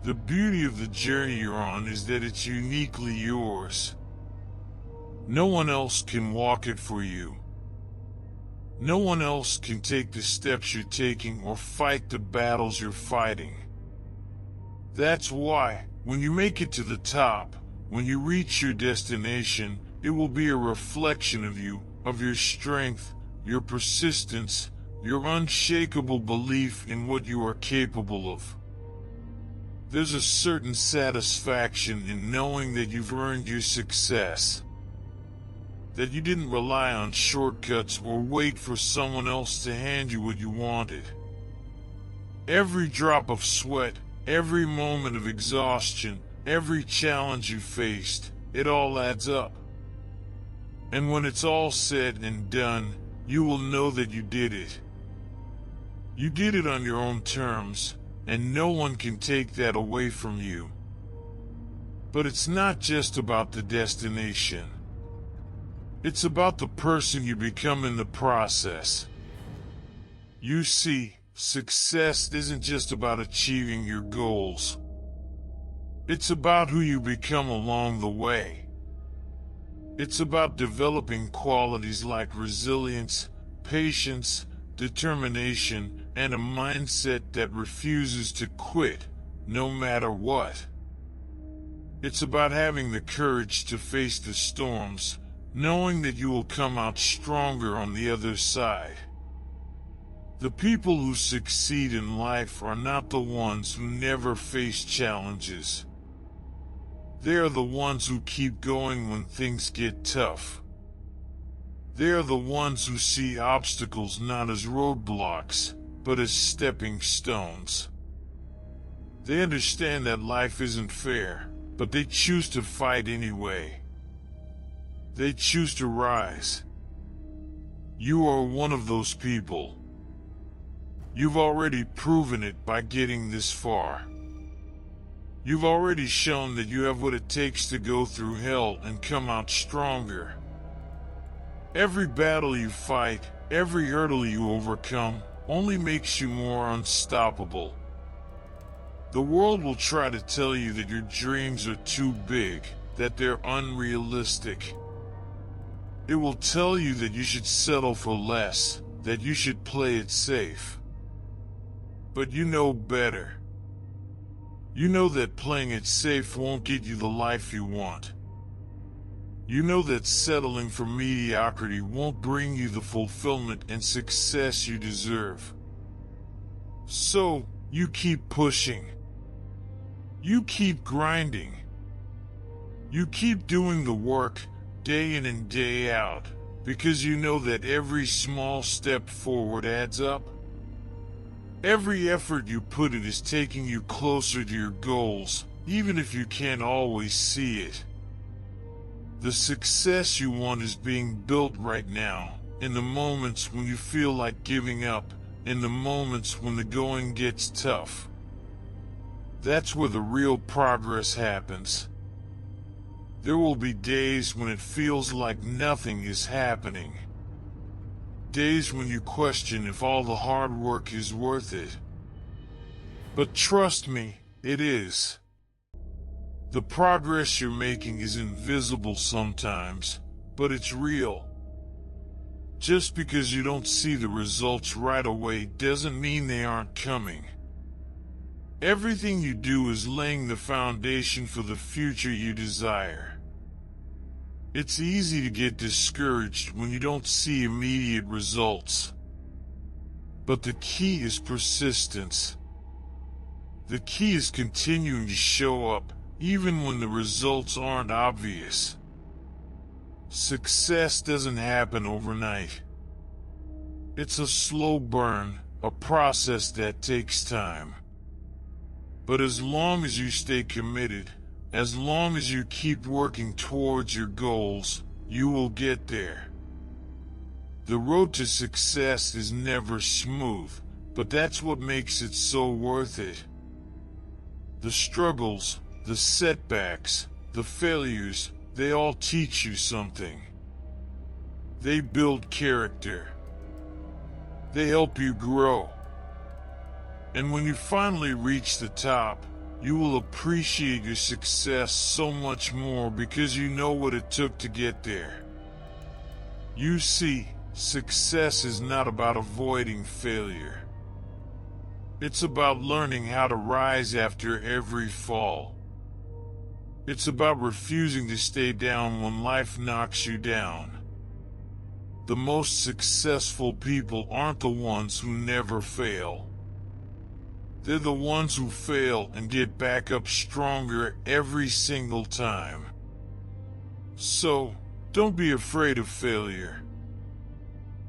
The beauty of the journey you're on is that it's uniquely yours. No one else can walk it for you. No one else can take the steps you're taking or fight the battles you're fighting. That's why, when you make it to the top, when you reach your destination, it will be a reflection of you, of your strength, your persistence, your unshakable belief in what you are capable of. There's a certain satisfaction in knowing that you've earned your success. That you didn't rely on shortcuts or wait for someone else to hand you what you wanted. Every drop of sweat, every moment of exhaustion, every challenge you faced, it all adds up. And when it's all said and done, you will know that you did it. You did it on your own terms, and no one can take that away from you. But it's not just about the destination. It's about the person you become in the process. You see, success isn't just about achieving your goals. It's about who you become along the way. It's about developing qualities like resilience, patience, determination, and a mindset that refuses to quit, no matter what. It's about having the courage to face the storms, knowing that you will come out stronger on the other side. The people who succeed in life are not the ones who never face challenges. They are the ones who keep going when things get tough. They are the ones who see obstacles not as roadblocks, but as stepping stones. They understand that life isn't fair, but they choose to fight anyway. They choose to rise. You are one of those people. You've already proven it by getting this far. You've already shown that you have what it takes to go through hell and come out stronger. Every battle you fight, every hurdle you overcome, only makes you more unstoppable. The world will try to tell you that your dreams are too big, that they're unrealistic. It will tell you that you should settle for less, that you should play it safe. But you know better. You know that playing it safe won't get you the life you want. You know that settling for mediocrity won't bring you the fulfillment and success you deserve. So, you keep pushing. You keep grinding. You keep doing the work, day in and day out, because you know that every small step forward adds up. Every effort you put in is taking you closer to your goals, even if you can't always see it. The success you want is being built right now, in the moments when you feel like giving up, in the moments when the going gets tough. That's where the real progress happens. There will be days when it feels like nothing is happening. Days when you question if all the hard work is worth it. But trust me, it is. The progress you're making is invisible sometimes, but it's real. Just because you don't see the results right away doesn't mean they aren't coming. Everything you do is laying the foundation for the future you desire. It's easy to get discouraged when you don't see immediate results. But the key is persistence. The key is continuing to show up, even when the results aren't obvious. Success doesn't happen overnight. It's a slow burn, a process that takes time. But as long as you stay committed, as long as you keep working towards your goals, you will get there. The road to success is never smooth, but that's what makes it so worth it. The struggles, the setbacks, the failures, they all teach you something. They build character. They help you grow. And when you finally reach the top, you will appreciate your success so much more because you know what it took to get there. You see, success is not about avoiding failure. It's about learning how to rise after every fall. It's about refusing to stay down when life knocks you down. The most successful people aren't the ones who never fail. They're the ones who fail and get back up stronger every single time. So, don't be afraid of failure.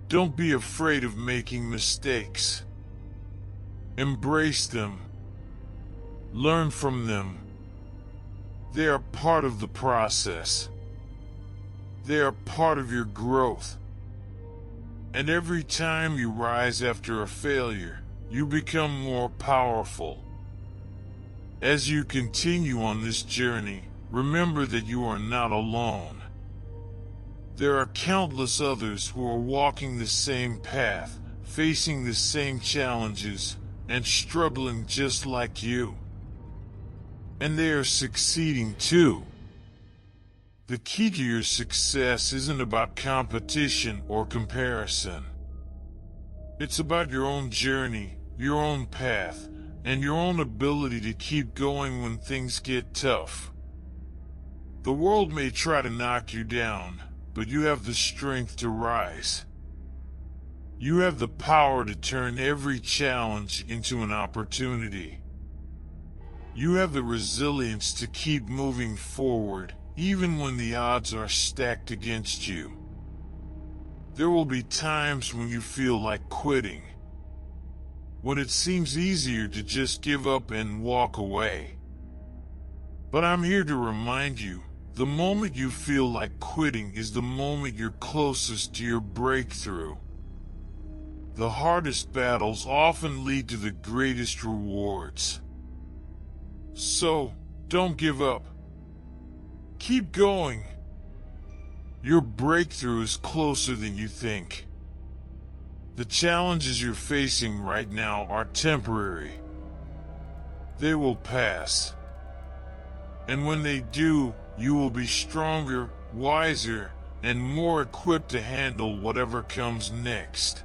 Don't be afraid of making mistakes. Embrace them. Learn from them. They are part of the process. They are part of your growth. And every time you rise after a failure, you become more powerful. As you continue on this journey, remember that you are not alone. There are countless others who are walking the same path, facing the same challenges, and struggling just like you. And they are succeeding too. The key to your success isn't about competition or comparison. It's about your own journey, your own path, and your own ability to keep going when things get tough. The world may try to knock you down, but you have the strength to rise. You have the power to turn every challenge into an opportunity. You have the resilience to keep moving forward, even when the odds are stacked against you. There will be times when you feel like quitting, when it seems easier to just give up and walk away. But I'm here to remind you, the moment you feel like quitting is the moment you're closest to your breakthrough. The hardest battles often lead to the greatest rewards. So, Don't give up. Keep going. Your breakthrough is closer than you think. The challenges you're facing right now are temporary. They will pass. And when they do, you will be stronger, wiser, and more equipped to handle whatever comes next.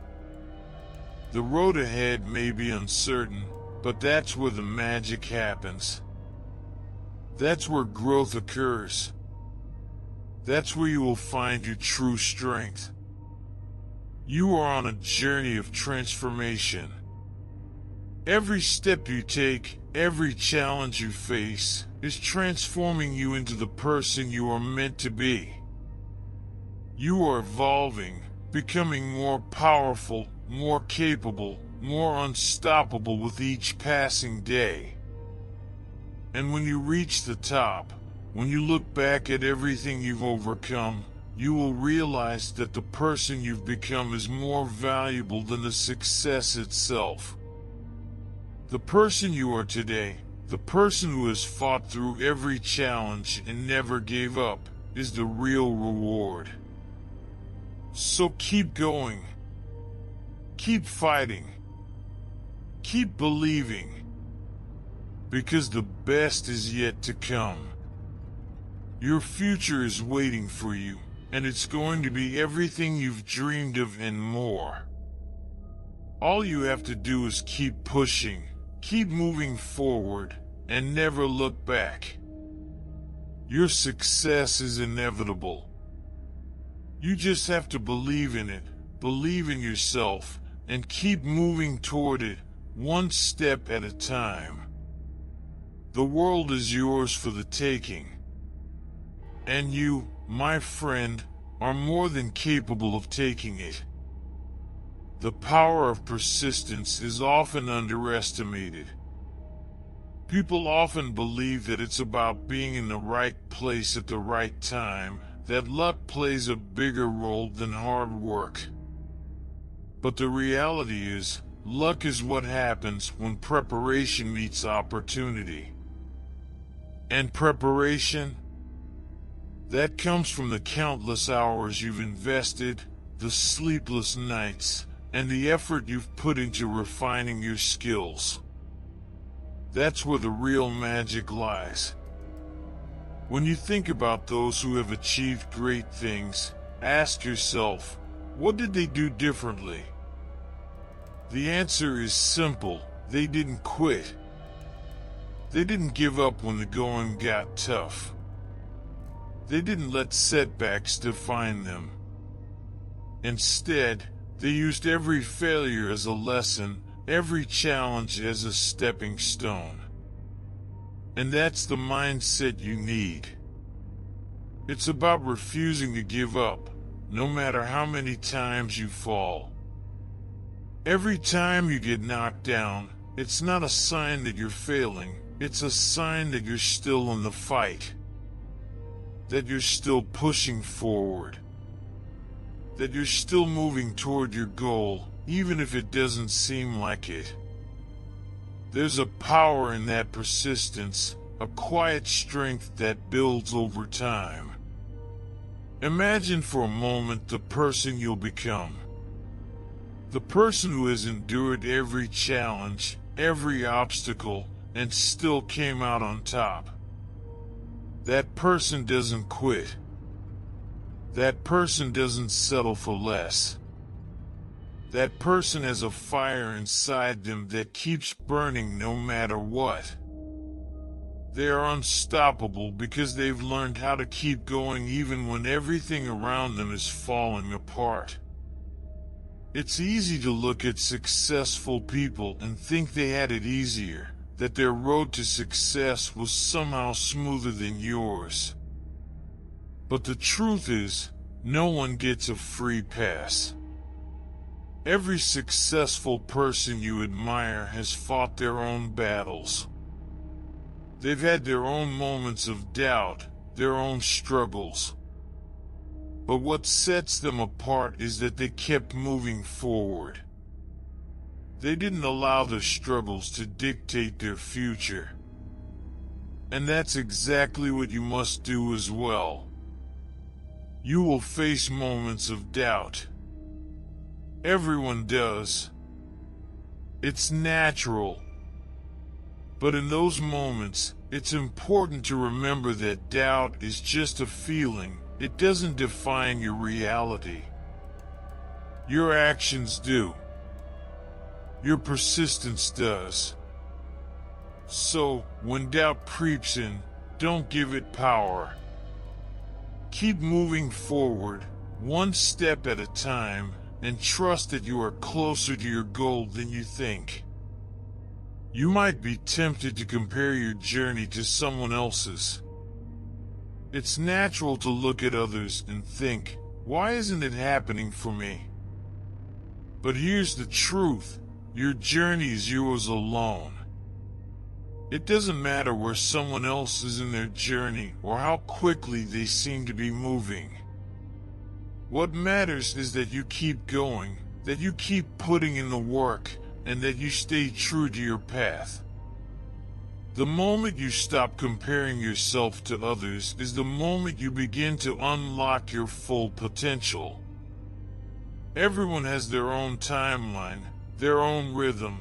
The road ahead may be uncertain, but that's where the magic happens. That's where growth occurs. That's where you will find your true strength. You are on a journey of transformation. Every step you take, every challenge you face, is transforming you into the person you are meant to be. You are evolving, becoming more powerful, more capable, more unstoppable with each passing day. And when you reach the top, when you look back at everything you've overcome, you will realize that the person you've become is more valuable than the success itself. The person you are today, the person who has fought through every challenge and never gave up, is the real reward. So keep going. Keep fighting. Keep believing. Because the best is yet to come. Your future is waiting for you, and it's going to be everything you've dreamed of and more. All you have to do is keep pushing, keep moving forward, and never look back. Your success is inevitable. You just have to believe in it, believe in yourself, and keep moving toward it, one step at a time. The world is yours for the taking. And you, my friend, are more than capable of taking it. The power of persistence is often underestimated. People often believe that it's about being in the right place at the right time, that luck plays a bigger role than hard work. But the reality is, luck is what happens when preparation meets opportunity. And preparation? That comes from the countless hours you've invested, the sleepless nights, and the effort you've put into refining your skills. That's where the real magic lies. When you think about those who have achieved great things, ask yourself, what did they do differently? The answer is simple: they didn't quit. They didn't give up when the going got tough. They didn't let setbacks define them. Instead, they used every failure as a lesson, every challenge as a stepping stone. And that's the mindset you need. It's about refusing to give up, no matter how many times you fall. Every time you get knocked down, it's not a sign that you're failing, it's a sign that you're still in the fight. That you're still pushing forward. That you're still moving toward your goal, even if it doesn't seem like it. There's a power in that persistence, a quiet strength that builds over time. Imagine for a moment the person you'll become. The person who has endured every challenge, every obstacle, and still came out on top. That person doesn't quit. That person doesn't settle for less. That person has a fire inside them that keeps burning no matter what. They are unstoppable because they've learned how to keep going even when everything around them is falling apart. It's easy to look at successful people and think they had it easier, that their road to success was somehow smoother than yours. But the truth is, no one gets a free pass. Every successful person you admire has fought their own battles. They've had their own moments of doubt, their own struggles. But what sets them apart is that they kept moving forward. They didn't allow their struggles to dictate their future. And that's exactly what you must do as well. You will face moments of doubt. Everyone does. It's natural. But in those moments, it's important to remember that doubt is just a feeling. It doesn't define your reality. Your actions do. Your persistence does. So, when doubt creeps in, don't give it power. Keep moving forward, one step at a time, and trust that you are closer to your goal than you think. You might be tempted to compare your journey to someone else's. It's natural to look at others and think, why isn't it happening for me? But here's the truth, your journey is yours alone. It doesn't matter where someone else is in their journey or how quickly they seem to be moving. What matters is that you keep going, that you keep putting in the work, and that you stay true to your path. The moment you stop comparing yourself to others is the moment you begin to unlock your full potential. Everyone has their own timeline, their own rhythm.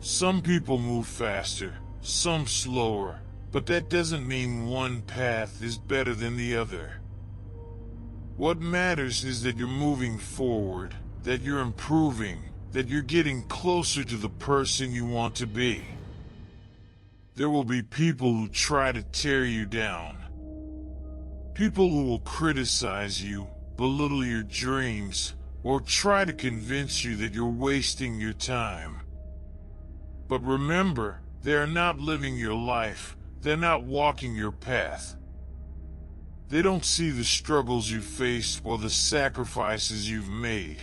Some people move faster, some slower, but that doesn't mean one path is better than the other. What matters is that you're moving forward, that you're improving, that you're getting closer to the person you want to be. There will be people who try to tear you down. People who will criticize you, belittle your dreams, or try to convince you that you're wasting your time. But remember, they are not living your life, they're not walking your path. They don't see the struggles you faced or the sacrifices you've made.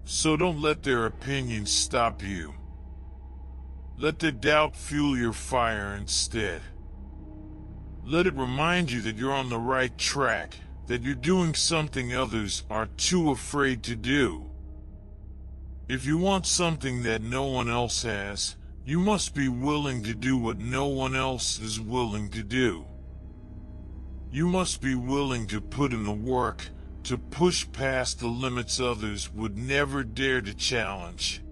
So don't let their opinions stop you. Let the doubt fuel your fire instead. Let it remind you that you're on the right track, that you're doing something others are too afraid to do. If you want something that no one else has, you must be willing to do what no one else is willing to do. You must be willing to put in the work, to push past the limits others would never dare to challenge.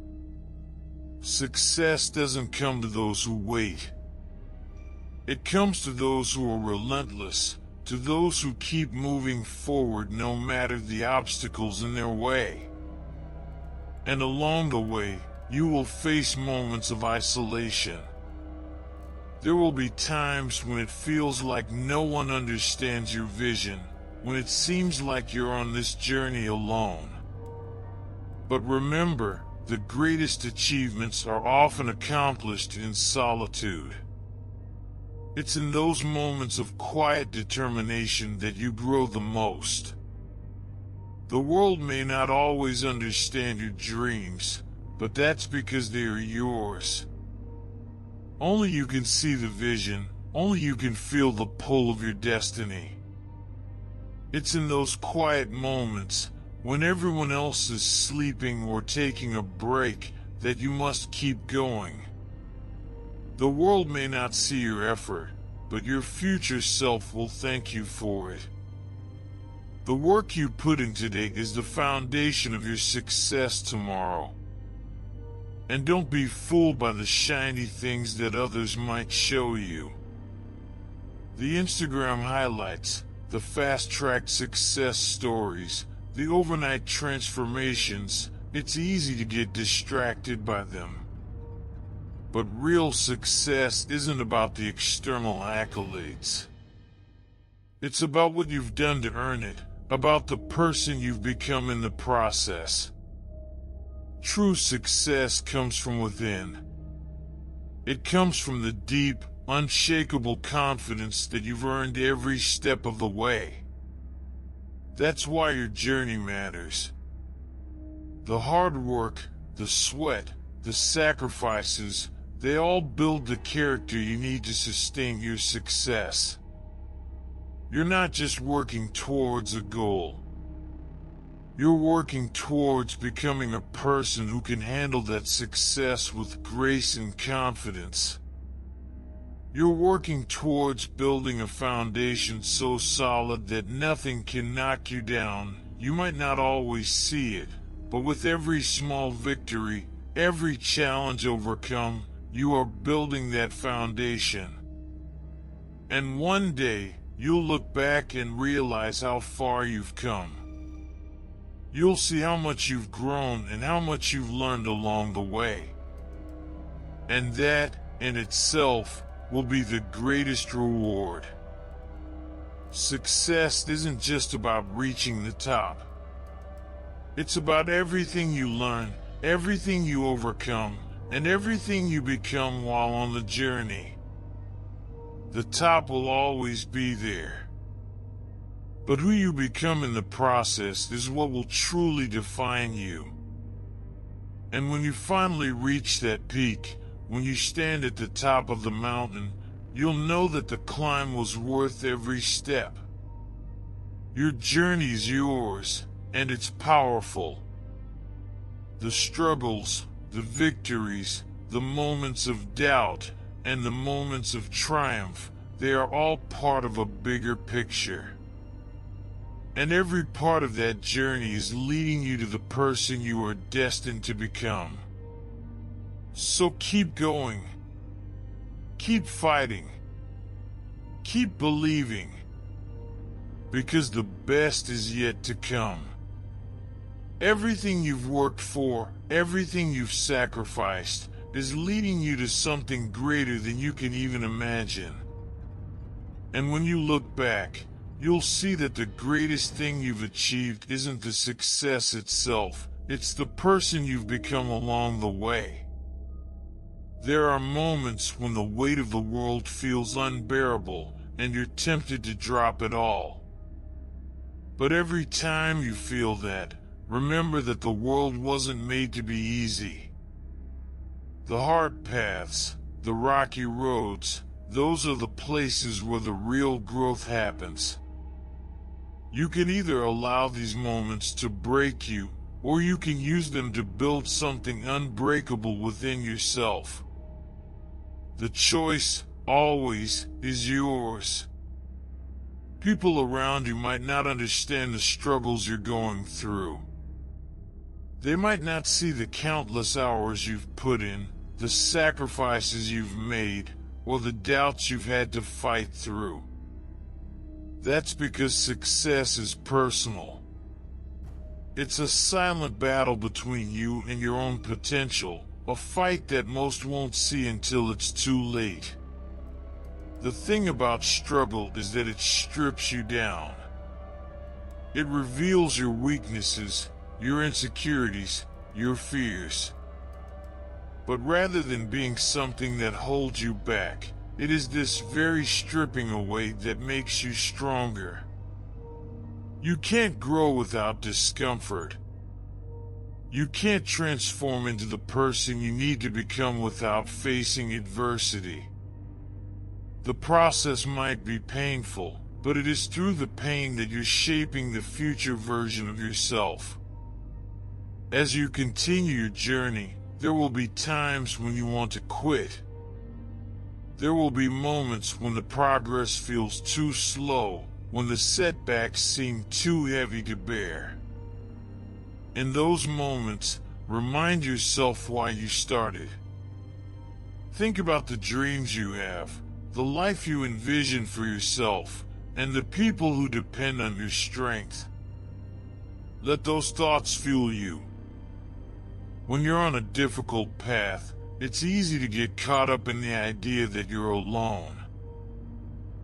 Success doesn't come to those who wait. It comes to those who are relentless, to those who keep moving forward no matter the obstacles in their way. And along the way, you will face moments of isolation. There will be times when it feels like no one understands your vision, when it seems like you're on this journey alone. But remember, the greatest achievements are often accomplished in solitude. It's in those moments of quiet determination that you grow the most. The world may not always understand your dreams, but that's because they are yours. Only you can see the vision, only you can feel the pull of your destiny. It's in those quiet moments, when everyone else is sleeping or taking a break, that you must keep going. The world may not see your effort, but your future self will thank you for it. The work you put in today is the foundation of your success tomorrow. And don't be fooled by the shiny things that others might show you. The Instagram highlights, the fast-track success stories, the overnight transformations, it's easy to get distracted by them. But real success isn't about the external accolades. It's about what you've done to earn it, about the person you've become in the process. True success comes from within. It comes from the deep, unshakable confidence that you've earned every step of the way. That's why your journey matters. The hard work, the sweat, the sacrifices, they all build the character you need to sustain your success. You're not just working towards a goal. You're working towards becoming a person who can handle that success with grace and confidence. You're working towards building a foundation so solid that nothing can knock you down. You might not always see it, but with every small victory, every challenge overcome, you are building that foundation. And one day, you'll look back and realize how far you've come. You'll see how much you've grown and how much you've learned along the way. And that, in itself, will be the greatest reward. Success isn't just about reaching the top. It's about everything you learn, everything you overcome, and everything you become while on the journey. The top will always be there. But who you become in the process is what will truly define you. And when you finally reach that peak, when you stand at the top of the mountain, you'll know that the climb was worth every step. Your journey's yours, and it's powerful. The struggles, the victories, the moments of doubt, and the moments of triumph, they are all part of a bigger picture. And every part of that journey is leading you to the person you are destined to become. So keep going. Keep fighting. Keep believing. Because the best is yet to come. Everything you've worked for, everything you've sacrificed, is leading you to something greater than you can even imagine. And when you look back, you'll see that the greatest thing you've achieved isn't the success itself, it's the person you've become along the way. There are moments when the weight of the world feels unbearable and you're tempted to drop it all. But every time you feel that, remember that the world wasn't made to be easy. The hard paths, the rocky roads, those are the places where the real growth happens. You can either allow these moments to break you, or you can use them to build something unbreakable within yourself. The choice, always, is yours. People around you might not understand the struggles you're going through. They might not see the countless hours you've put in, the sacrifices you've made, or the doubts you've had to fight through. That's because success is personal. It's a silent battle between you and your own potential, a fight that most won't see until it's too late. The thing about struggle is that it strips you down. It reveals your weaknesses, your insecurities, your fears. But rather than being something that holds you back, it is this very stripping away that makes you stronger. You can't grow without discomfort. You can't transform into the person you need to become without facing adversity. The process might be painful, but it is through the pain that you're shaping the future version of yourself. As you continue your journey, there will be times when you want to quit. There will be moments when the progress feels too slow, when the setbacks seem too heavy to bear. In those moments, remind yourself why you started. Think about the dreams you have, the life you envision for yourself, and the people who depend on your strength. Let those thoughts fuel you. When you're on a difficult path, it's easy to get caught up in the idea that you're alone.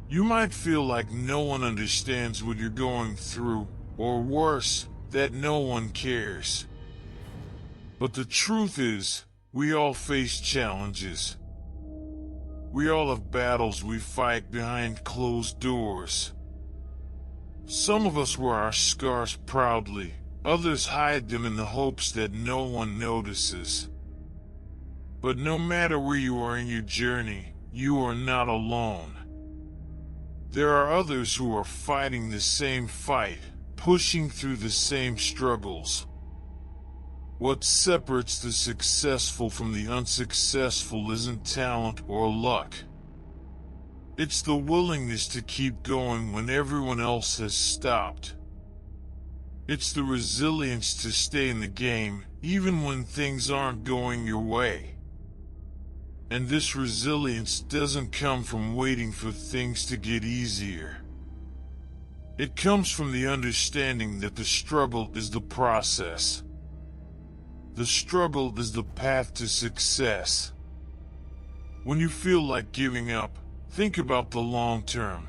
You might feel like no one understands what you're going through, or worse, that no one cares. But the truth is, we all face challenges. We all have battles we fight behind closed doors. Some of us wear our scars proudly, others hide them in the hopes that no one notices. But no matter where you are in your journey, you are not alone. There are others who are fighting the same fight, pushing through the same struggles. What separates the successful from the unsuccessful isn't talent or luck. It's the willingness to keep going when everyone else has stopped. It's the resilience to stay in the game, even when things aren't going your way. And this resilience doesn't come from waiting for things to get easier. It comes from the understanding that the struggle is the process. The struggle is the path to success. When you feel like giving up, think about the long term.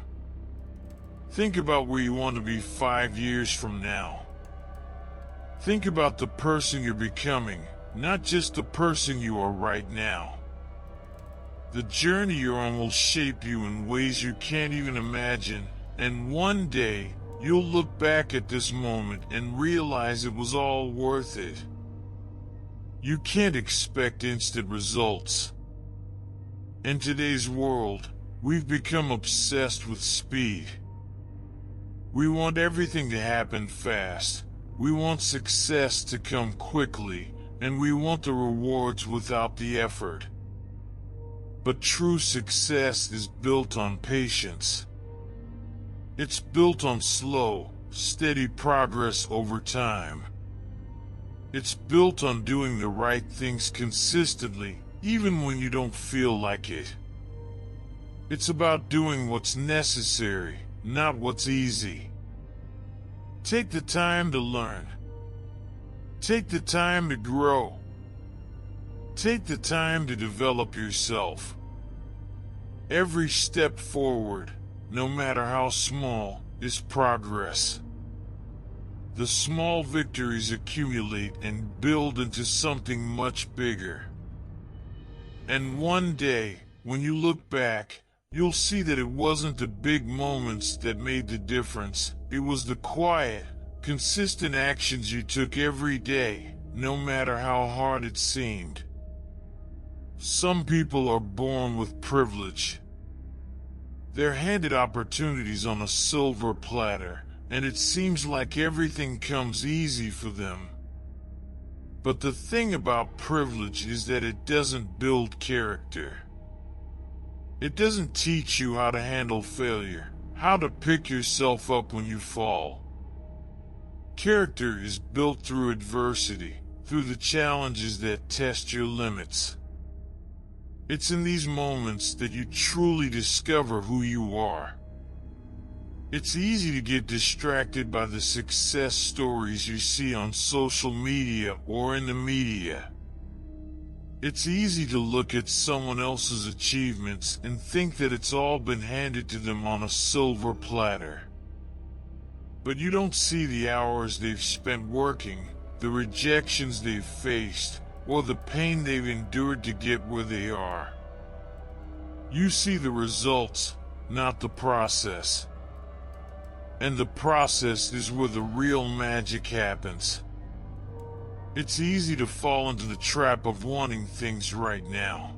Think about where you want to be 5 years from now. Think about the person you're becoming, not just the person you are right now. The journey you're on will shape you in ways you can't even imagine, and one day, you'll look back at this moment and realize it was all worth it. You can't expect instant results. In today's world, we've become obsessed with speed. We want everything to happen fast. We want success to come quickly, and we want the rewards without the effort. But true success is built on patience. It's built on slow, steady progress over time. It's built on doing the right things consistently, even when you don't feel like it. It's about doing what's necessary, not what's easy. Take the time to learn. Take the time to grow. Take the time to develop yourself. Every step forward, no matter how small, is progress. The small victories accumulate and build into something much bigger. And one day, when you look back, you'll see that it wasn't the big moments that made the difference. It was the quiet, consistent actions you took every day, no matter how hard it seemed. Some people are born with privilege. They're handed opportunities on a silver platter, and it seems like everything comes easy for them. But the thing about privilege is that it doesn't build character. It doesn't teach you how to handle failure, how to pick yourself up when you fall. Character is built through adversity, through the challenges that test your limits. It's in these moments that you truly discover who you are. It's easy to get distracted by the success stories you see on social media or in the media. It's easy to look at someone else's achievements and think that it's all been handed to them on a silver platter. But you don't see the hours they've spent working, the rejections they've faced, or the pain they've endured to get where they are. You see the results, not the process. And the process is where the real magic happens. It's easy to fall into the trap of wanting things right now.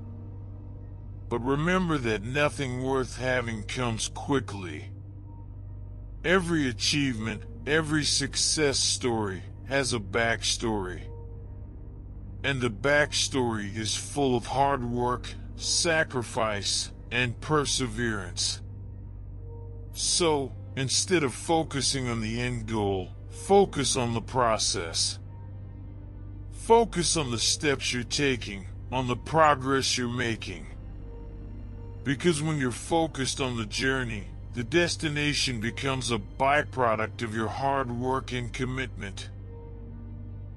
But remember that nothing worth having comes quickly. Every achievement, every success story has a backstory. And the backstory is full of hard work, sacrifice, and perseverance. So, instead of focusing on the end goal, focus on the process. Focus on the steps you're taking, on the progress you're making. Because when you're focused on the journey, the destination becomes a byproduct of your hard work and commitment.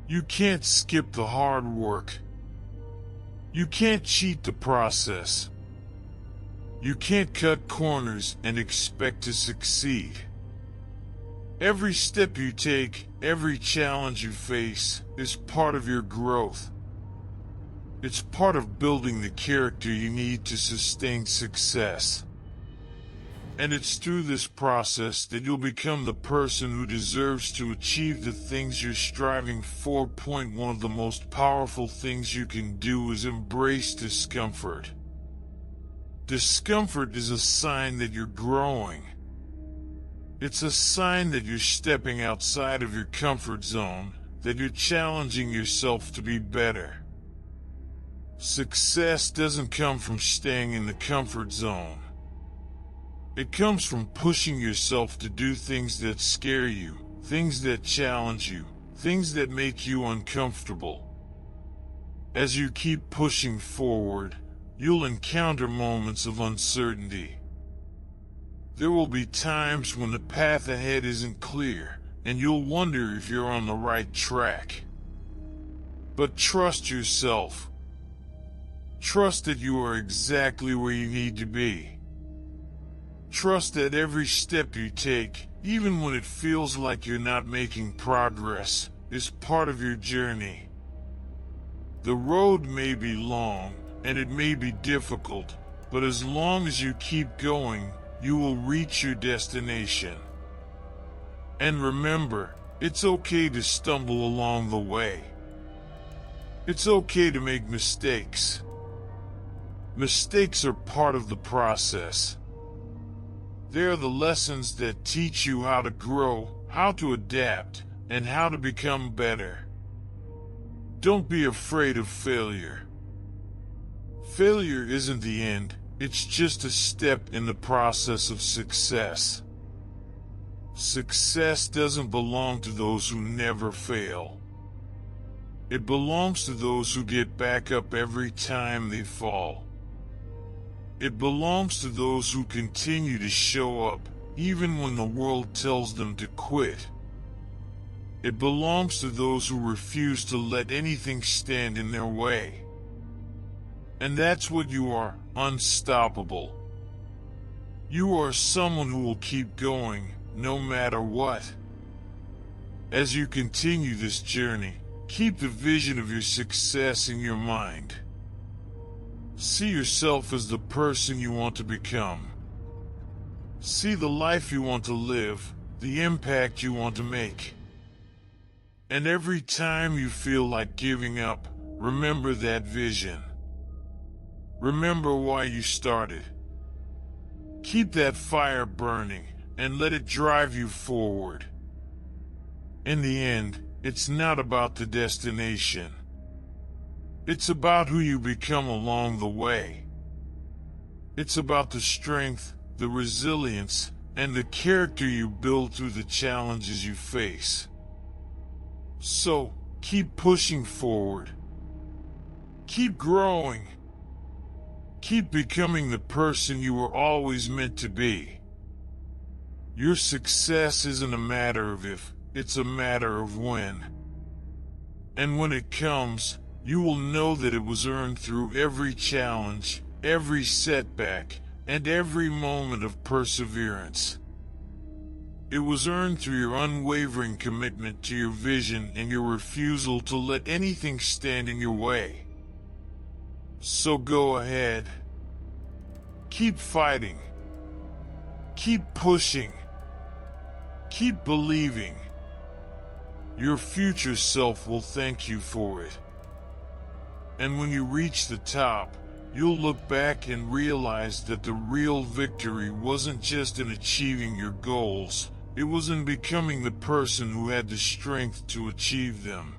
You can't skip the hard work. You can't cheat the process. You can't cut corners and expect to succeed. Every step you take, every challenge you face, is part of your growth. It's part of building the character you need to sustain success. And it's through this process that you'll become the person who deserves to achieve the things you're striving for. One of the most powerful things you can do is embrace discomfort. Discomfort is a sign that you're growing. It's a sign that you're stepping outside of your comfort zone, that you're challenging yourself to be better. Success doesn't come from staying in the comfort zone. It comes from pushing yourself to do things that scare you, things that challenge you, things that make you uncomfortable. As you keep pushing forward, you'll encounter moments of uncertainty. There will be times when the path ahead isn't clear, and you'll wonder if you're on the right track. But trust yourself. Trust that you are exactly where you need to be. Trust that every step you take, even when it feels like you're not making progress, is part of your journey. The road may be long, and it may be difficult, but as long as you keep going, you will reach your destination. And remember, it's okay to stumble along the way. It's okay to make mistakes. Mistakes are part of the process. They are the lessons that teach you how to grow, how to adapt, and how to become better. Don't be afraid of failure. Failure isn't the end, it's just a step in the process of success. Success doesn't belong to those who never fail. It belongs to those who get back up every time they fall. It belongs to those who continue to show up, even when the world tells them to quit. It belongs to those who refuse to let anything stand in their way. And that's what you are, unstoppable. You are someone who will keep going, no matter what. As you continue this journey, keep the vision of your success in your mind. See yourself as the person you want to become. See the life you want to live, the impact you want to make. And every time you feel like giving up, remember that vision. Remember why you started. Keep that fire burning and let it drive you forward. In the end, it's not about the destination. It's about who you become along the way. It's about the strength, the resilience, and the character you build through the challenges you face. So, keep pushing forward. Keep growing. Keep becoming the person you were always meant to be. Your success isn't a matter of if, it's a matter of when. And when it comes, you will know that it was earned through every challenge, every setback, and every moment of perseverance. It was earned through your unwavering commitment to your vision and your refusal to let anything stand in your way. So go ahead. Keep fighting. Keep pushing. Keep believing. Your future self will thank you for it. And when you reach the top, you'll look back and realize that the real victory wasn't just in achieving your goals, it was in becoming the person who had the strength to achieve them.